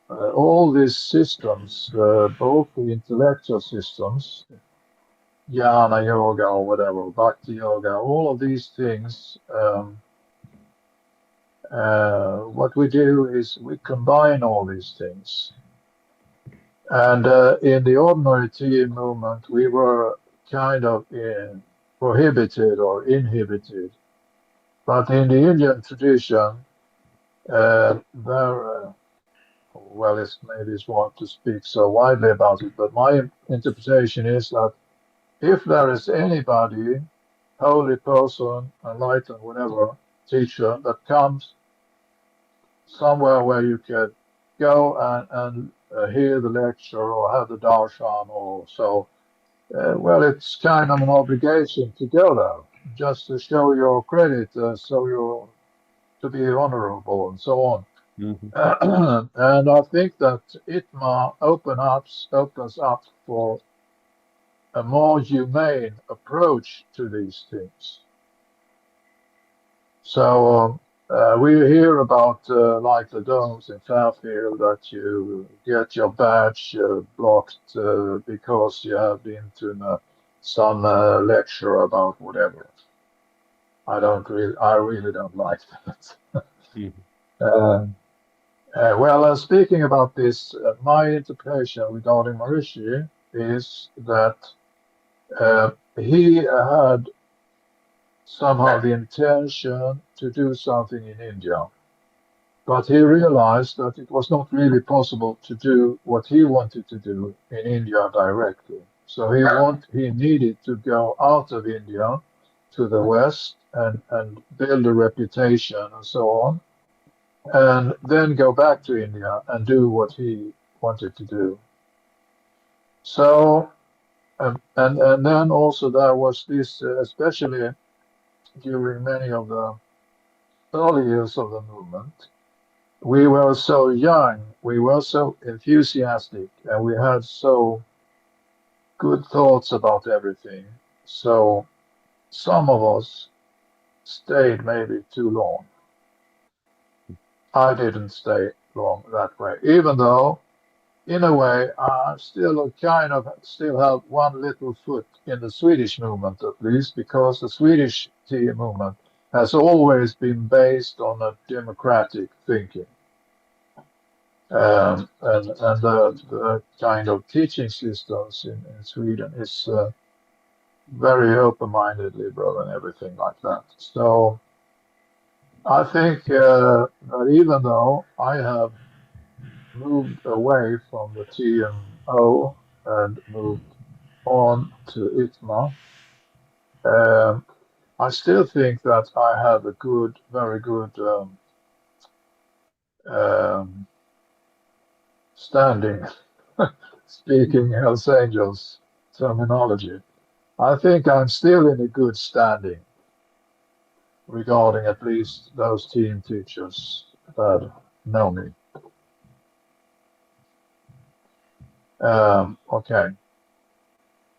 all these systems, both the intellectual systems, jnana yoga or whatever, bhakti yoga, all of these things, what we do is we combine all these things. And in the ordinary tea movement, we were kind of prohibited or inhibited. But in the Indian tradition, well, maybe it's wrong to speak so widely about it, but my interpretation is that if there is anybody, holy person, enlightened, whatever, teacher, that comes somewhere where you can go and hear the lecture or have the darshan or so, well, it's kind of an obligation to go there, just to show your credit, so you're to be honorable and so on. Hmm. And I think that ITMA opens up for a more humane approach to these things. So we hear about like the domes in Fairfield, that you get your badge blocked because you have been to some lecture about whatever. I really don't like that. Hmm. Uh, well, speaking about this, my interpretation regarding Maharishi is that he had somehow the intention to do something in India, but he realized that it was not really possible to do what he wanted to do in India directly. So he needed to go out of India to the West and build a reputation and so on, and then go back to India and do what he wanted to do. So, and then also there was this, especially during many of the early years of the movement, we were so young, we were so enthusiastic, and we had so good thoughts about everything. So some of us stayed maybe too long. I didn't stay long that way, even though in a way, I still kind of still have one little foot in the Swedish movement, at least, because the Swedish tea movement has always been based on a democratic thinking. And the kind of teaching systems in Sweden is very open-minded, liberal, and everything like that. So I think that even though I have moved away from the TMO and moved on to ITMA, um, I still think that I have a good, very good um, standing, speaking Hells Angels terminology. I think I'm still in a good standing regarding at least those team teachers that know me. Okay.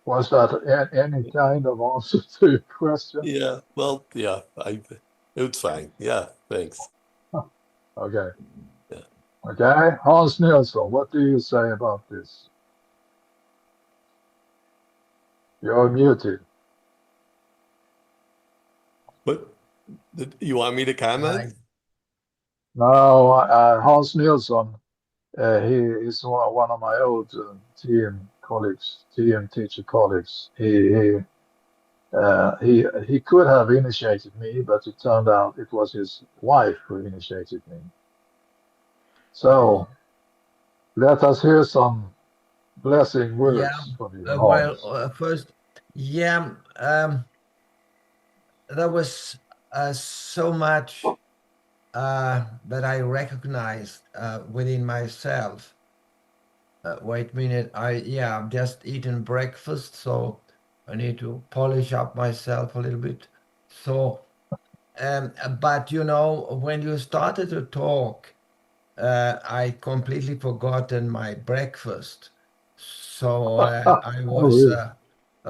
Was that any kind of answer to your question? Yeah, well, yeah, it's fine. Yeah, thanks. Okay. Yeah. Okay. Hans Nilsson, what do you say about this? You're muted. But you want me to comment? No, Hans Nilsson, He is one of my old team colleagues, team teacher colleagues. He could have initiated me, but it turned out it was his wife who initiated me. Oh, So let us hear some blessing yeah. words from you, Well, Hans. first, yeah, there was so much that I recognized within myself. Wait a minute, I've just eaten breakfast, so I need to polish up myself a little bit. So, but when you started to talk, I completely forgotten my breakfast. So I Oh, was really?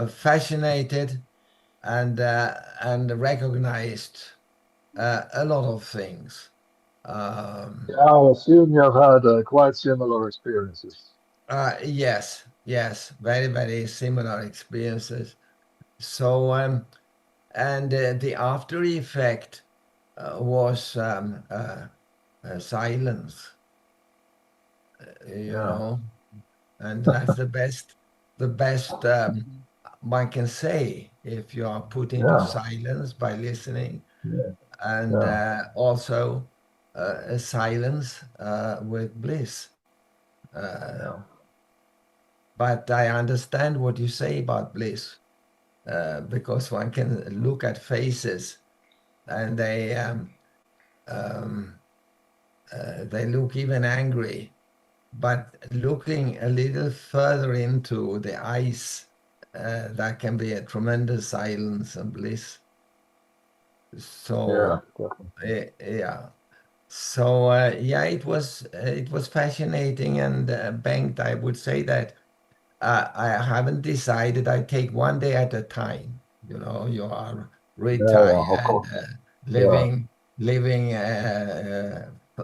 fascinated and recognized a lot of things. Um, Yeah, I assume you have had quite similar experiences. yes, very, very similar experiences. So, and the after effect was silence, you Yeah, know, and that's the best one can say if you are put into yeah, silence by listening, yeah, and yeah, also a silence with bliss. Uh, yeah, but I understand what you say about bliss because one can look at faces and um, they look even angry. But looking a little further into the eyes, that can be a tremendous silence and bliss. yeah, So definitely. yeah. So yeah, it was fascinating, and Bengt, I would say that I haven't decided. I take one day at a time. You are Yeah, yeah, of retired, course. Yeah, living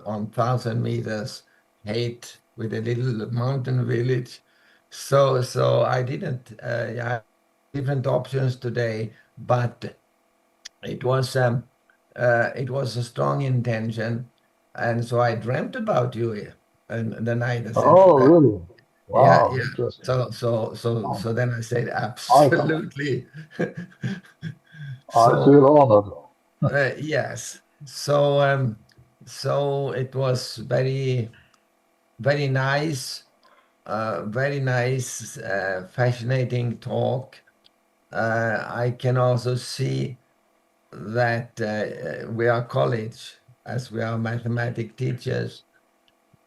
on 1,000 meters height with a little mountain village. So I didn't. I have different options today, but it was um, it was a strong intention, and so I dreamt about you, and the night I said, oh, really? yeah, Wow, yeah. interesting. So then I said, I, absolutely. I So feel honored. yes. So it was very, very nice, very nice, fascinating talk. I can also see that we are college as we are mathematic teachers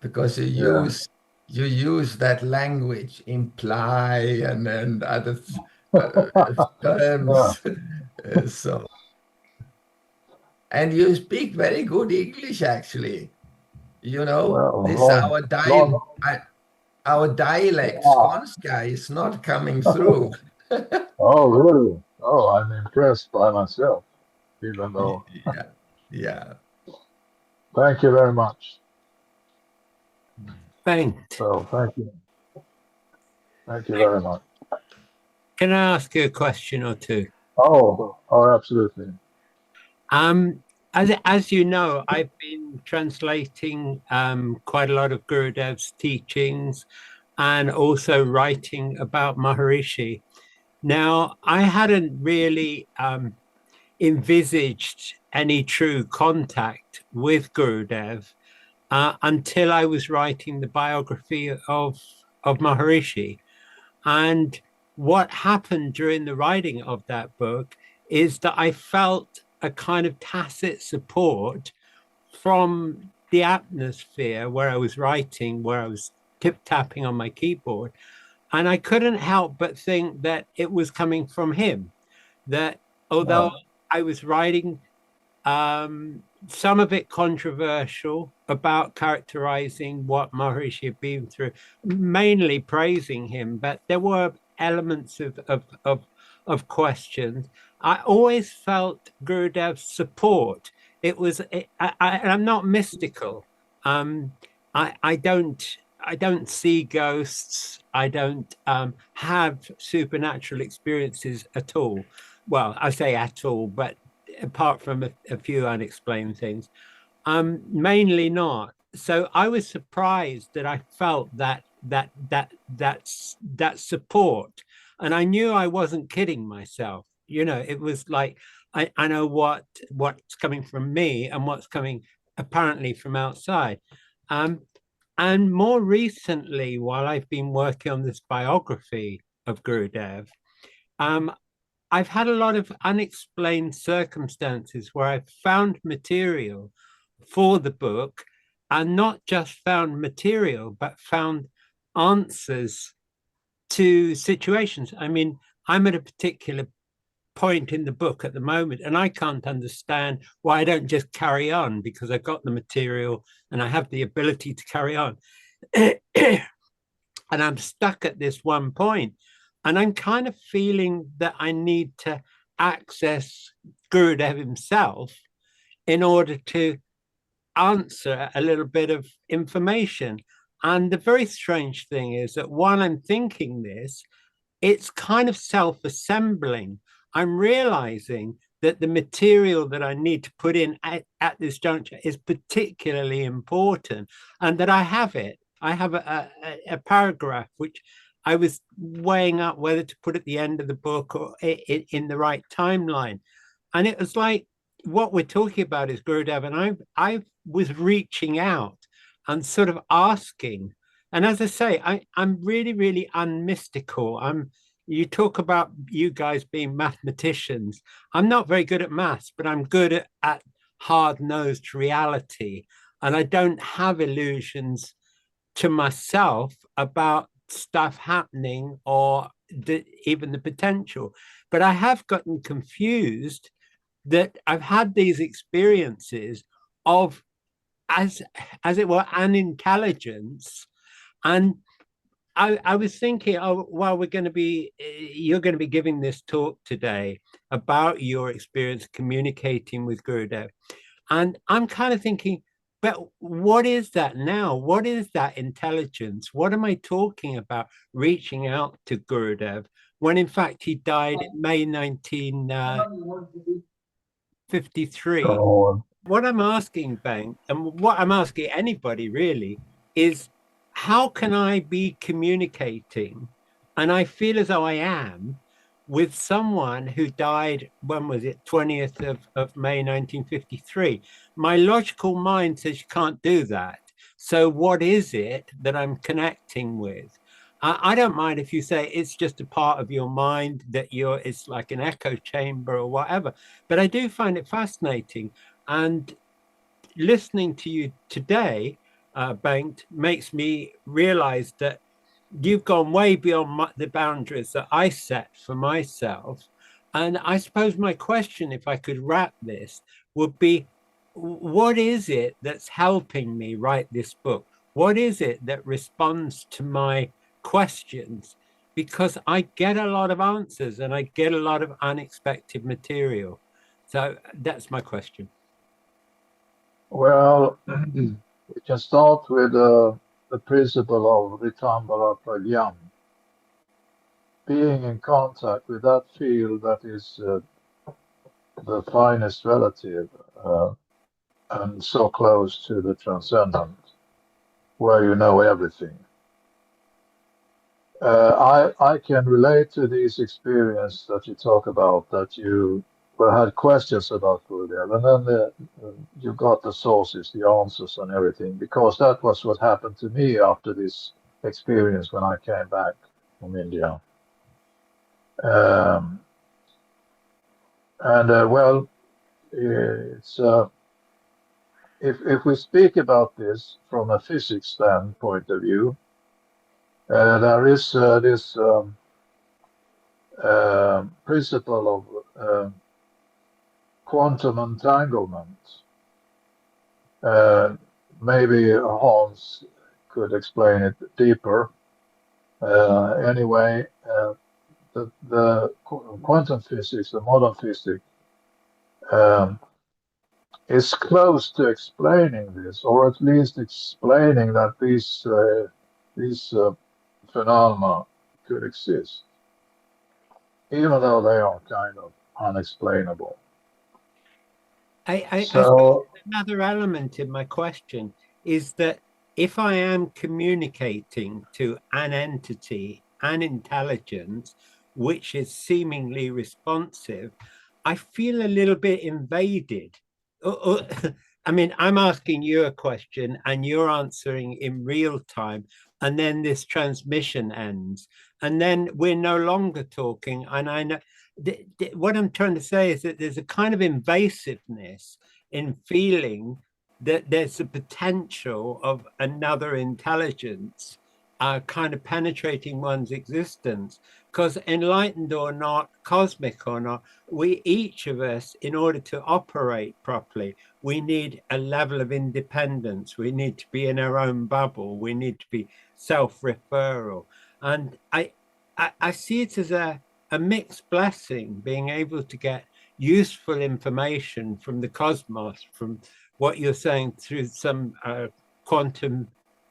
because you Yeah, use you use that language imply and other yeah. terms. So and you speak very good English actually. This Well, long, our dialect yeah. Skånska is not coming through. Oh, really? Oh, I'm impressed by myself, even though. Yeah, yeah. Thank you very much. Bengt, So, thank you. Thank you very much. can I ask you a question or two? Oh, absolutely. Um, as you know, I've been translating quite a lot of Gurudev's teachings and also writing about Maharishi. Now, I hadn't really envisaged any true contact with Gurudev until I was writing the biography of Maharishi. And what happened during the writing of that book is that I felt a kind of tacit support from the atmosphere where I was writing, where I was tip tapping on my keyboard. And I couldn't help but think that it was coming from him. That although Yeah, I was writing some of it controversial about characterizing what Maharishi had been through, mainly praising him, but there were elements of questions. I always felt Gurudev's support. And I'm not mystical. Um, I don't see ghosts. I don't have supernatural experiences at all. Well, I say at all, but apart from a few unexplained things, mainly not. so I was surprised that I felt that support, and I knew I wasn't kidding myself. You know, it was like I know what's coming from me and what's coming apparently from outside. Um, and more recently, while I've been working on this biography of Gurudev, um, I've had a lot of unexplained circumstances where I've found material for the book, and not just found material, but found answers to situations. I mean, I'm at a particular point in the book at the moment, and I can't understand why I don't just carry on, because I've got the material and I have the ability to carry on. And I'm stuck at this one point, and I'm kind of feeling that I need to access Gurudev himself in order to answer a little bit of information. And the very strange thing is that while I'm thinking this, it's kind of self-assembling. I'm realizing that the material that I need to put in at this juncture is particularly important, and that I have it. I have a paragraph which I was weighing up whether to put at the end of the book or in the right timeline. And it was like, what we're talking about is Gurudev, and I was reaching out and sort of asking. And as I say, I'm really, really unmystical. You talk about you guys being mathematicians. I'm not very good at maths, but I'm good at hard-nosed reality. And I don't have illusions to myself about stuff happening or even the potential. But I have gotten confused that I've had these experiences of, as it were, an intelligence. And I was thinking, oh, well, you're going to be giving this talk today about your experience communicating with Gurudev. And I'm kind of thinking, but what is that now? What is that intelligence? What am I talking about reaching out to Gurudev when in fact he died in May 1953? So, What I'm asking, Bengt, and what I'm asking anybody really, is how can I be communicating, and I feel as though I am, with someone who died, when was it, 20th of May 1953? My logical mind says you can't do that. So what is it that I'm connecting with? I don't mind if you say it's just a part of your mind, that it's like an echo chamber or whatever, but I do find it fascinating. And listening to you today, Bengt, makes me realize that you've gone way beyond the boundaries that I set for myself. And I suppose my question, if I could wrap this, would be, what is it that's helping me write this book? What is it that responds to my questions? Because I get a lot of answers and I get a lot of unexpected material. So that's my question. well, we can start with the principle of Ritambara Pragyan, being in contact with that field that is the finest relative and so close to the transcendent, where you know everything. I can relate to these experiences that you talk about, that you had questions about Gurudev, and then you got the sources, the answers, and everything, because that was what happened to me after this experience when I came back from India. Well, it's if we speak about this from a physics standpoint of view, there is this principle of quantum entanglement. Maybe Hans could explain it deeper. Anyway, the quantum physics, the modern physics, is close to explaining this, or at least explaining that these phenomena could exist, even though they are kind of unexplainable. I So, another element in my question is that if I am communicating to an entity, an intelligence, which is seemingly responsive, I feel a little bit invaded. I mean, I'm asking you a question and you're answering in real time, and then this transmission ends, and then we're no longer talking. And I know what I'm trying to say is that there's a kind of invasiveness in feeling that there's a potential of another intelligence kind of penetrating one's existence. Because enlightened or not, cosmic or not, we each of us, in order to operate properly, we need a level of independence. We need to be in our own bubble. We need to be self-referral. And I see it as a mixed blessing, being able to get useful information from the cosmos, from what you're saying through some quantum,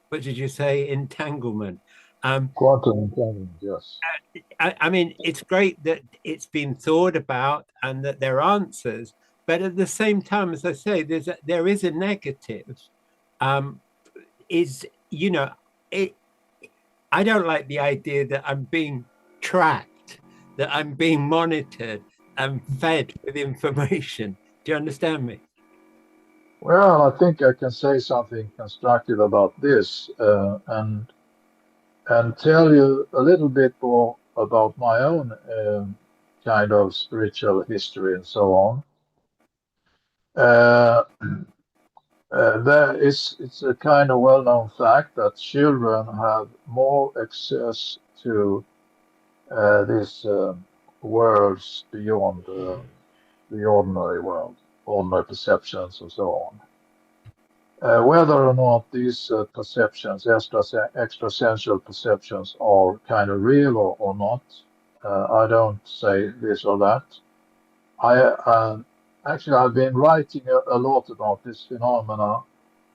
what did you say, entanglement. Quantum entanglement, yes. I mean, it's great that it's been thought about and that there are answers, but at the same time, as I say, there is a negative. Is you know, it. I don't like the idea that I'm being tracked, that I'm being monitored and fed with information. Do you understand me? Well, I think I can say something constructive about this, and tell you a little bit more about my own kind of spiritual history and so on. Uh, it's a kind of well-known fact that children have more access to these worlds beyond the ordinary world, ordinary perceptions and so on. Whether or not these perceptions, extrasensual perceptions, are kind of real or not, I don't say this or that. Actually, I've been writing a lot about this phenomena,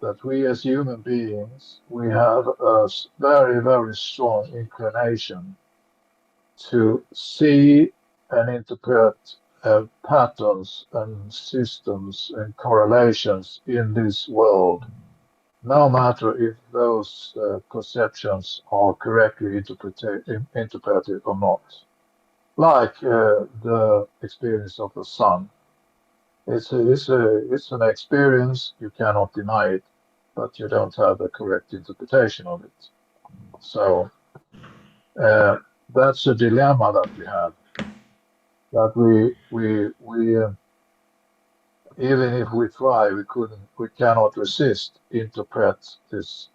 that we as human beings, we have a very, very strong inclination to see and interpret patterns and systems and correlations in this world, no matter if those perceptions are correctly interpreted or not. Like the experience of the sun. It's an experience, you cannot deny it, but you don't have a correct interpretation of it. So that's a dilemma that we have. That we even if we try, we cannot resist interpret this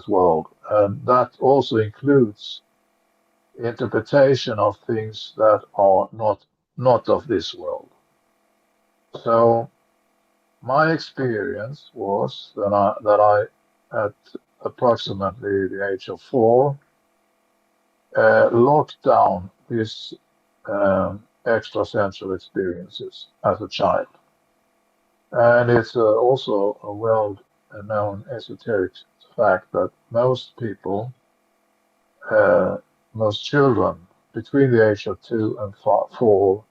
world, and that also includes interpretation of things that are not of this world. So my experience was that I at approximately the age of 4 locked down these extrasensual experiences as a child. And it's also a well-known esoteric fact that most people, most children between the age of 2 and 4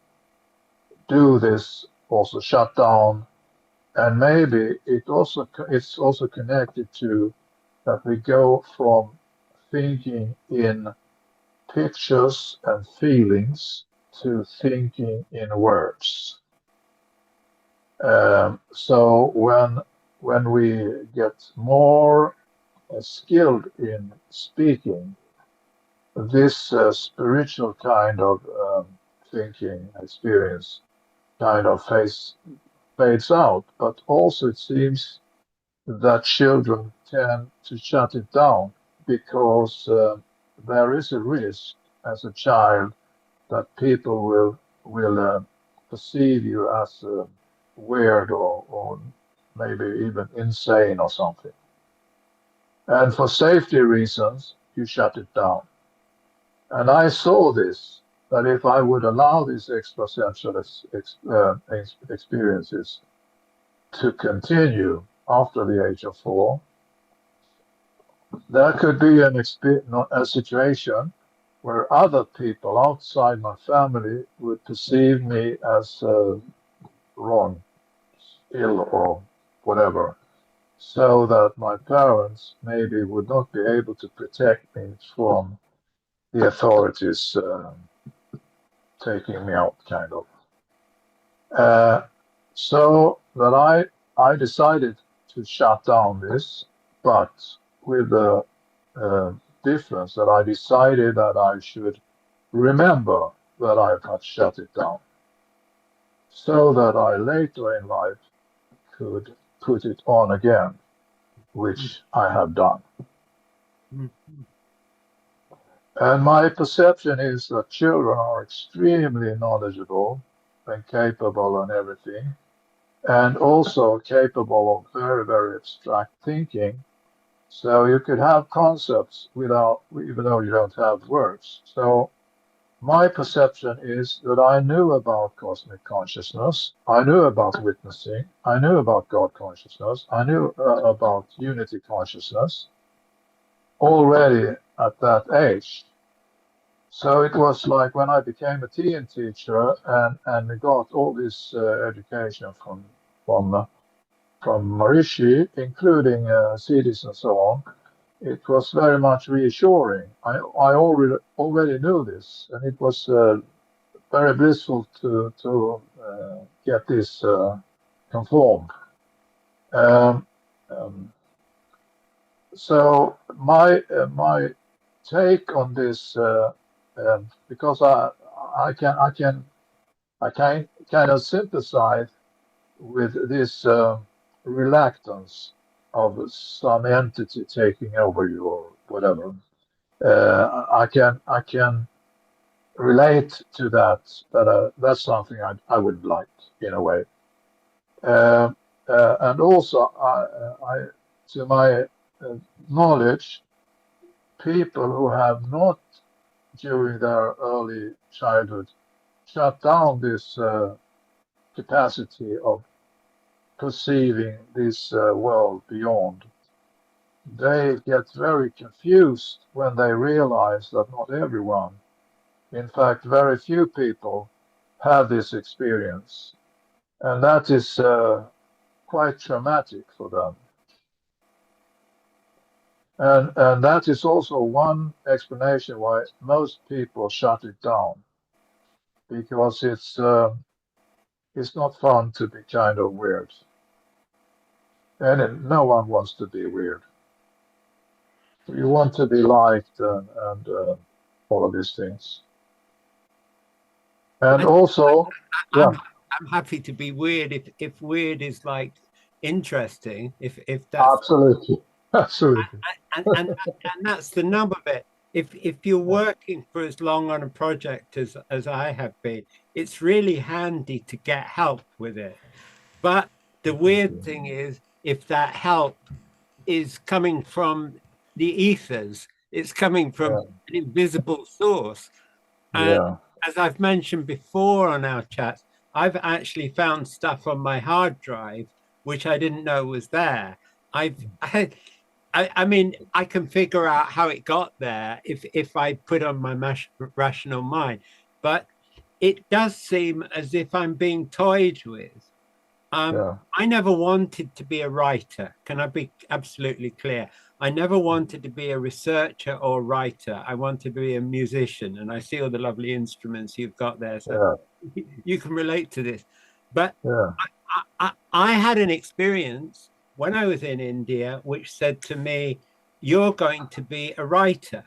do this, also shut down. And maybe it's also connected to that we go from thinking in pictures and feelings to thinking in words. So when we get more skilled in speaking, this spiritual kind of thinking experience kind of fades out. But also it seems that children tend to shut it down because there is a risk as a child that people will perceive you as weird or maybe even insane or something. And for safety reasons, you shut it down. And I saw this, that if I would allow these extrasensual experiences to continue after the age of 4, there could be a situation where other people outside my family would perceive me as wrong, ill, or whatever. so that my parents maybe would not be able to protect me from the authorities taking me out, kind of. So that I decided to shut down this, but with the difference that I decided that I should remember that I had shut it down, so that I later in life could put it on again, which I have done. And my perception is that children are extremely knowledgeable and capable and everything, and also capable of very, very abstract thinking. So you could have concepts without, even though you don't have words. So my perception is that I knew about cosmic consciousness, I knew about witnessing, I knew about God consciousness, I knew about unity consciousness already at that age. So it was like when I became a teen teacher and got all this education from Maharishi, including CDs and so on. It was very much reassuring. I already knew this, and it was very blissful to get this conformed. Um, um, so my take on this, because I can kind of sympathize with this reluctance of some entity taking over you or whatever. I can relate to that. That's something I would like in a way. And also, to my knowledge, people who have not during their early childhood shut down this capacity of perceiving this world beyond, they get very confused when they realize that not everyone, in fact, very few people have this experience. And that is quite traumatic for them. And that is also one explanation why most people shut it down, because it's not fun to be kind of weird. And no one wants to be weird. You want to be liked and all of these things. And also, yeah, I'm happy to be weird if weird is like interesting. If that's absolutely, absolutely, and that's the nub of it. If you're working for as long on a project as I have been, it's really handy to get help with it. But the weird thing is, if that help is coming from the ethers, it's coming from an invisible source. And yeah, as I've mentioned before on our chats, I've actually found stuff on my hard drive which I didn't know was there. I mean, I can figure out how it got there if I put on my rational mind, but it does seem as if I'm being toyed with. I never wanted to be a writer. Can I be absolutely clear? I never wanted to be a researcher or writer. I wanted to be a musician, and I see all the lovely instruments you've got there, so you can relate to this. But I had an experience when I was in India, which said to me, "You're going to be a writer,"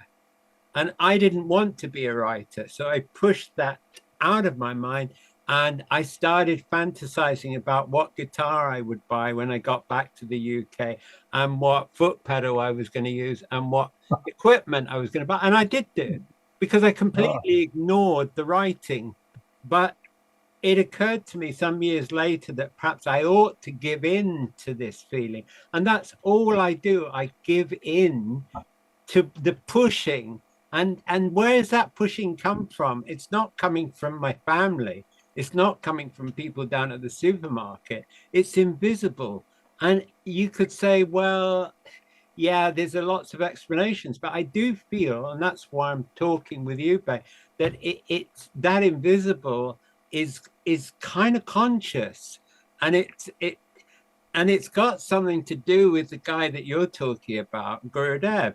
and I didn't want to be a writer, so I pushed that out of my mind. And I started fantasizing about what guitar I would buy when I got back to the UK, and what foot pedal I was going to use, and what equipment I was going to buy. And I did do it because I completely ignored the writing. But it occurred to me some years later that perhaps I ought to give in to this feeling. And that's all I do. I give in to the pushing. And where does that pushing come from? It's not coming from my family. It's not coming from people down at the supermarket. It's invisible. And you could say, well, yeah, there's lots of explanations, but I do feel, and that's why I'm talking with you, Bengt, that it's that invisible is kind of conscious, and and it's got something to do with the guy that you're talking about, Gurudev.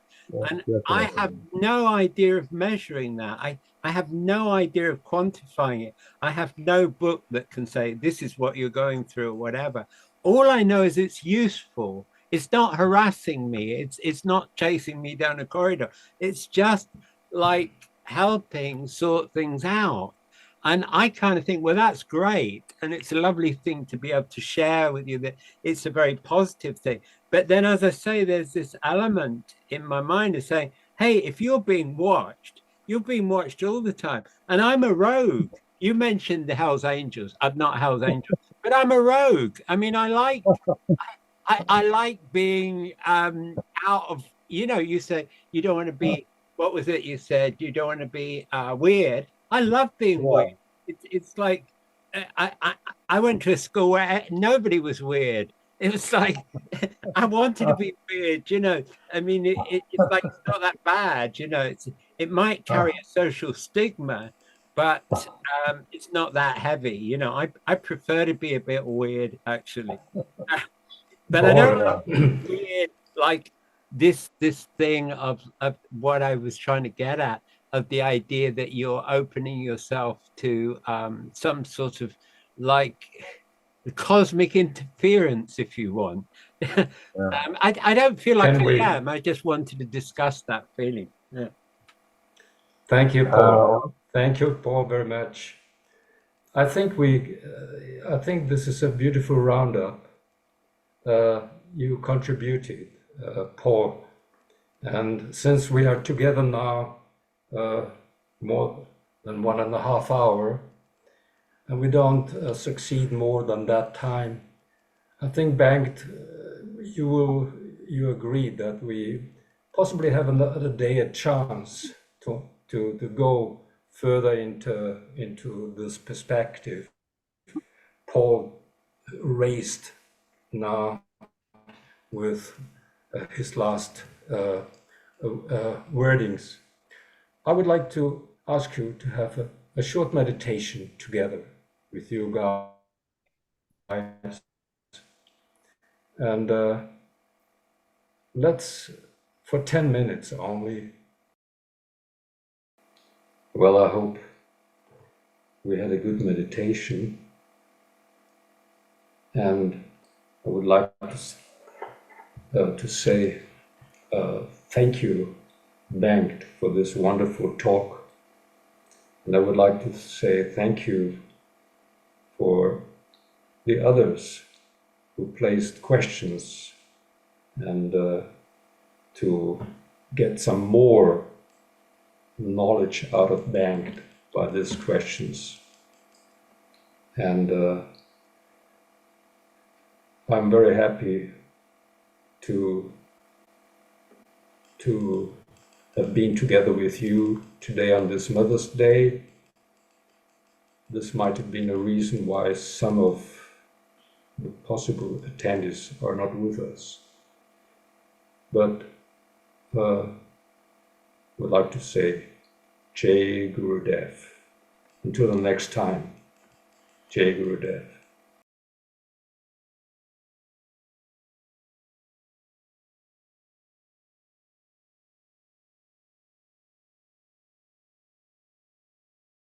And I have no idea of measuring that. I have no idea of quantifying it. I have no book that can say this is what you're going through or whatever. All I know is it's useful. It's not harassing me. It's not chasing me down a corridor. It's just like helping sort things out. And I kind of think, well, that's great. And it's a lovely thing to be able to share with you that it's a very positive thing. But then, as I say, there's this element in my mind of saying, hey, if you're being watched all the time. And I'm a rogue. You mentioned the Hells Angels. I'm not Hells Angels, but I'm a rogue. I mean, I like being out of, you say you don't want to be, what was it you said? You don't want to be weird. I love being weird. It's like I went to a school where nobody was weird. It was like I wanted to be weird, I mean, it's like it's not that bad, it might carry a social stigma, but it's not that heavy. I prefer to be a bit weird, actually. But I don't like weird, like this thing of what I was trying to get at, of the idea that you're opening yourself to some sort of like cosmic interference, if you want. I don't feel like I am. I just wanted to discuss that feeling. Yeah. Thank you, Paul. Thank you, Paul, very much. I think this is a beautiful roundup. You contributed, Paul, and since we are together now more than 1.5 hours, and we don't succeed more than that time, I think, Bengt, you agree that we possibly have another day a chance to go further into this perspective Paul raised now with his last wordings. I would like to ask you to have a short meditation together with you guys. And let's, for 10 minutes only. Well, I hope we had a good meditation. And I would like to say thank you, Bengt, for this wonderful talk. And I would like to say thank you for the others who placed questions and to get some more knowledge out of Bengt by these questions. And I'm very happy to have been together with you today on this Mother's Day. This might have been a reason why some of the possible attendees are not with us. But would like to say Jai Gurudev. Until the next time, Jai Gurudev.